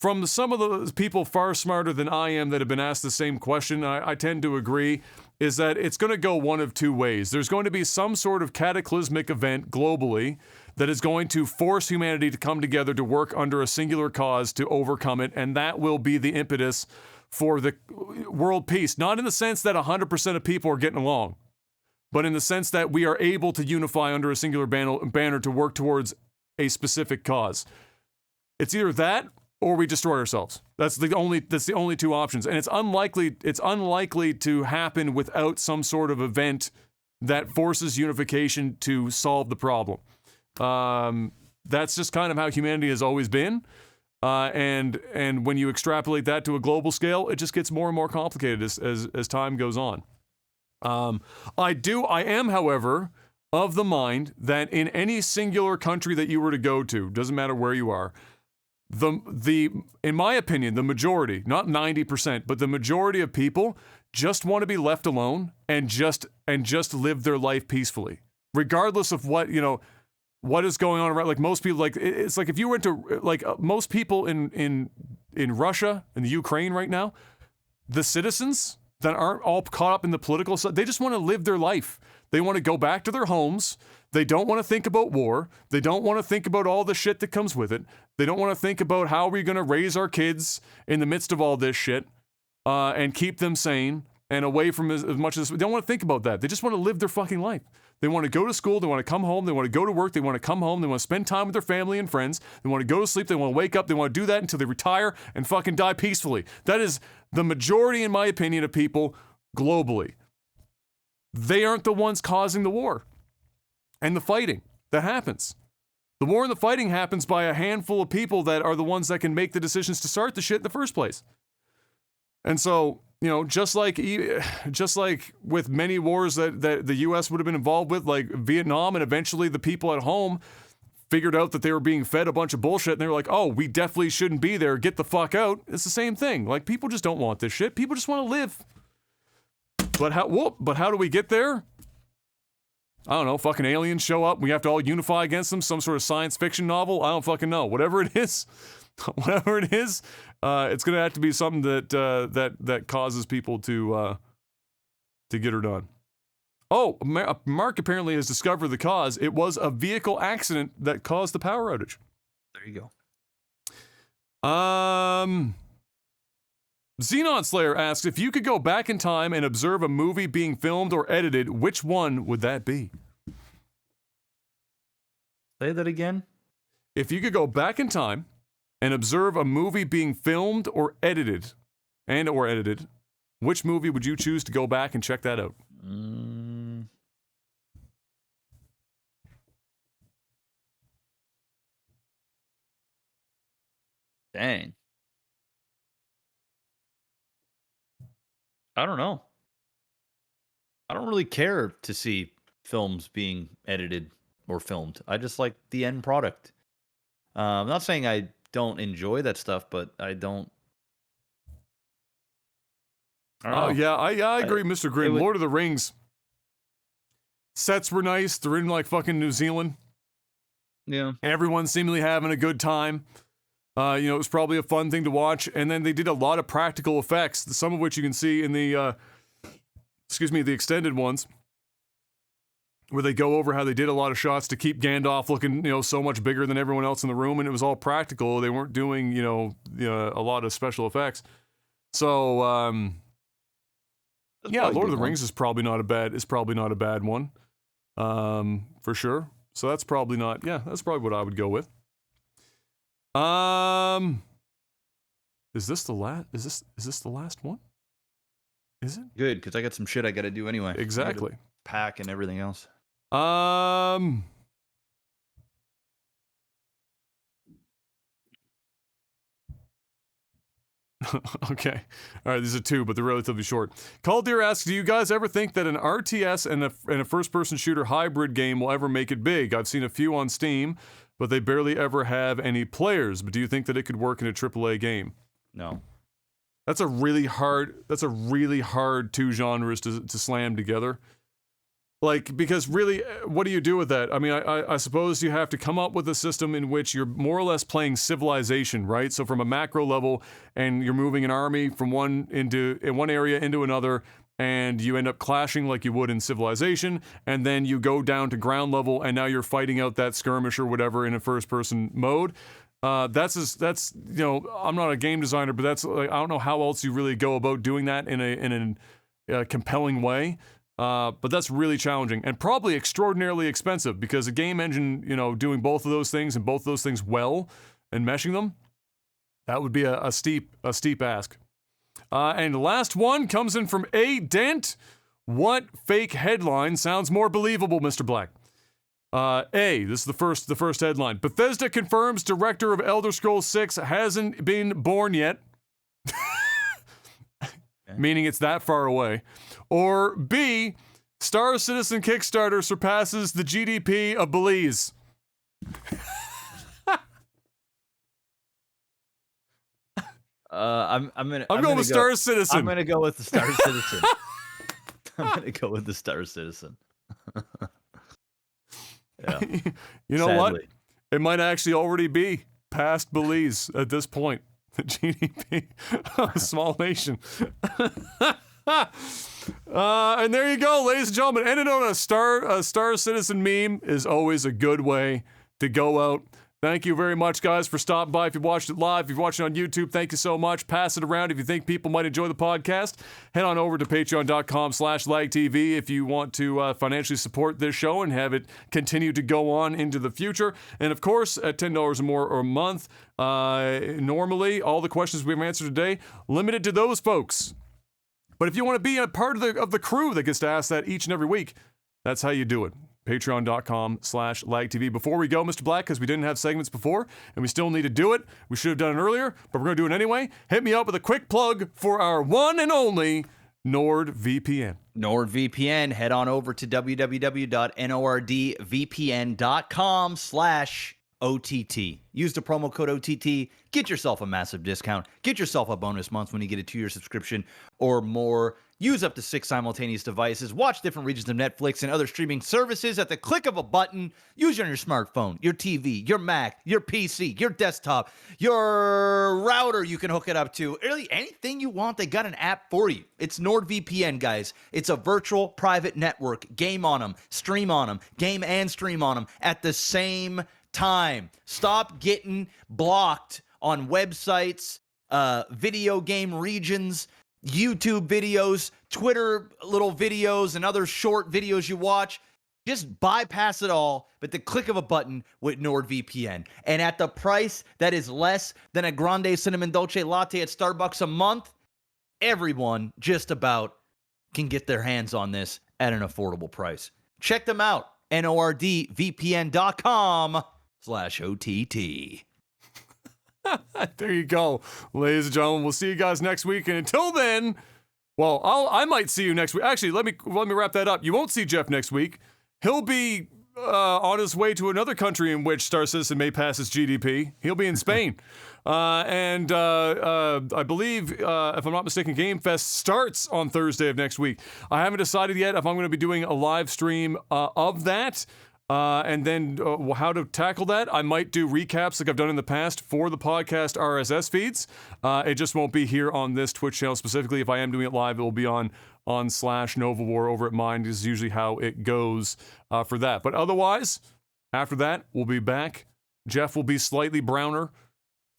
from some of the people far smarter than I am that have been asked the same question, I tend to agree, is that it's going to go one of two ways. There's going to be some sort of cataclysmic event globally that is going to force humanity to come together to work under a singular cause to overcome it, and that will be the impetus for the world peace. Not in the sense that 100% of people are getting along, but in the sense that we are able to unify under a singular banner to work towards a specific cause. It's either that or we destroy ourselves. That's the only two options, and it's unlikely to happen without some sort of event that forces unification to solve the problem. That's just kind of how humanity has always been, and when you extrapolate that to a global scale, it just gets more and more complicated as time goes on. I am, however, of the mind that in any singular country that you were to go to, doesn't matter where you are, in my opinion, the majority, not 90%, but the majority of people just want to be left alone and just live their life peacefully, regardless of what is going on around. Like most people, like it's like if you went to most people in Russia and the Ukraine right now, the citizens that aren't all caught up in the political side, they just want to live their life. They want to go back to their homes. They don't want to think about war. They don't want to think about all the shit that comes with it. They don't want to think about how we're going to raise our kids in the midst of all this shit and keep them sane and away from as much as... They don't want to think about that. They just want to live their fucking life. They want to go to school. They want to come home. They want to go to work. They want to come home. They want to spend time with their family and friends. They want to go to sleep. They want to wake up. They want to do that until they retire and fucking die peacefully. That is the majority, in my opinion, of people globally. They aren't the ones causing the war and the fighting that happens. The war and the fighting happens by a handful of people that are the ones that can make the decisions to start the shit in the first place. And so, just like with many wars that the U.S. would have been involved with, like Vietnam, and eventually the people at home figured out that they were being fed a bunch of bullshit, and they were like, oh, we definitely shouldn't be there. Get the fuck out. It's the same thing. Like, people just don't want this shit. People just want to live. But how do we get there? I don't know. Fucking aliens show up. We have to all unify against them. Some sort of science fiction novel. I don't fucking know. Whatever it is, it's gonna have to be something that causes people to get her done. Oh, Mark apparently has discovered the cause. It was a vehicle accident that caused the power outage. There you go. Xenon Slayer asks, if you could go back in time and observe a movie being filmed or edited, which one would that be? Say that again. If you could go back in time and observe a movie being filmed or edited, which movie would you choose to go back and check that out? Dang. I don't know. I don't really care to see films being edited or filmed. I just like the end product. I'm not saying I don't enjoy that stuff, but I don't. Oh, yeah, I agree, Mr. Grimm. Lord of the Rings. Sets were nice. They're in, like, fucking New Zealand. Yeah. Everyone's seemingly having a good time. It was probably a fun thing to watch. And then they did a lot of practical effects, some of which you can see in the, the extended ones, where they go over how they did a lot of shots to keep Gandalf looking, so much bigger than everyone else in the room, and it was all practical. They weren't doing, a lot of special effects. So, Lord of the Rings is probably not a bad one, for sure. So that's probably what I would go with. Is this the last one? Is it? Good, because I got some shit I got to do anyway. Exactly. Pack and everything else. Okay. All right, these are two, but they're relatively short. Caldeer asks, do you guys ever think that an RTS and a first-person shooter hybrid game will ever make it big? I've seen a few on Steam, but they barely ever have any players. But do you think that it could work in a AAA game? No. That's a really hard two genres to slam together. Like, because really, what do you do with that? I mean, I suppose you have to come up with a system in which you're more or less playing Civilization, right? So from a macro level, and you're moving an army from one area into another, and you end up clashing like you would in Civilization, and then you go down to ground level, and now you're fighting out that skirmish or whatever in a first-person mode. I'm not a game designer, but that's like, I don't know how else you really go about doing that in a compelling way. But that's really challenging and probably extraordinarily expensive, because a game engine, doing both of those things and both of those things well and meshing them, that would be a steep ask. And the last one comes in from A. Dent. What fake headline sounds more believable, Mr. Black? This is the first headline. Bethesda confirms director of Elder Scrolls 6 hasn't been born yet. Meaning it's that far away. Or B, Star Citizen Kickstarter surpasses the GDP of Belize. I'm going with Star Citizen. I'm gonna go with the Star Citizen. I'm gonna go with the Star Citizen. Yeah. You know what? It might actually already be past Belize at this point. The GDP of a small nation. And there you go, ladies and gentlemen. Ending on a Star Citizen meme is always a good way to go out. Thank you very much, guys, for stopping by. If you watched it live, if you're watching on YouTube, thank you so much. Pass it around if you think people might enjoy the podcast. Head on over to patreon.com/LAGTV if you want to financially support this show and have it continue to go on into the future. And of course, at $10 or more a month, normally all the questions we've answered today, limited to those folks. But if you want to be a part of the crew that gets to ask that each and every week, that's how you do it. Patreon.com/LAGTV. Before we go, Mr. Black, because we didn't have segments before, and we still need to do it. We should have done it earlier, but we're going to do it anyway. Hit me up with a quick plug for our one and only NordVPN. NordVPN. Head on over to www.nordvpn.com/OTT. Use the promo code OTT. Get yourself a massive discount. Get yourself a bonus month when you get a 2-year subscription or more. Use up to 6 simultaneous devices. Watch different regions of Netflix and other streaming services at the click of a button. Use it on your smartphone, your TV, your Mac, your PC, your desktop, your router you can hook it up to. Really, anything you want, they got an app for you. It's NordVPN, guys. It's a virtual private network. Game on them, stream on them, game and stream on them at the same time. Stop getting blocked on websites, video game regions, YouTube videos, Twitter little videos, and other short videos you watch. Just bypass it all with the click of a button with NordVPN. And at the price that is less than a grande cinnamon dolce latte at Starbucks a month, everyone just about can get their hands on this at an affordable price. Check them out. NORDVPN.com/OTT. There you go, ladies and gentlemen. We'll see you guys next week. And until then, well, I might see you next week. Actually, let me wrap that up. You won't see Jeff next week. He'll be on his way to another country in which Star Citizen may pass its GDP. He'll be in Spain. And I believe, if I'm not mistaken, Game Fest starts on Thursday of next week. I haven't decided yet if I'm going to be doing a live stream of that. And then how to tackle that. I might do recaps like I've done in the past for the podcast RSS feeds. It just won't be here on this Twitch channel specifically. If I am doing it live, it will be on /NovaWar over at mine. Is usually how it goes for that. But otherwise, after that, we'll be back. Jeff will be slightly browner,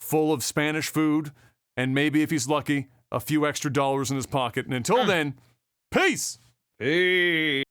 full of Spanish food, and maybe, if he's lucky, a few extra dollars in his pocket. And until then, peace! Peace.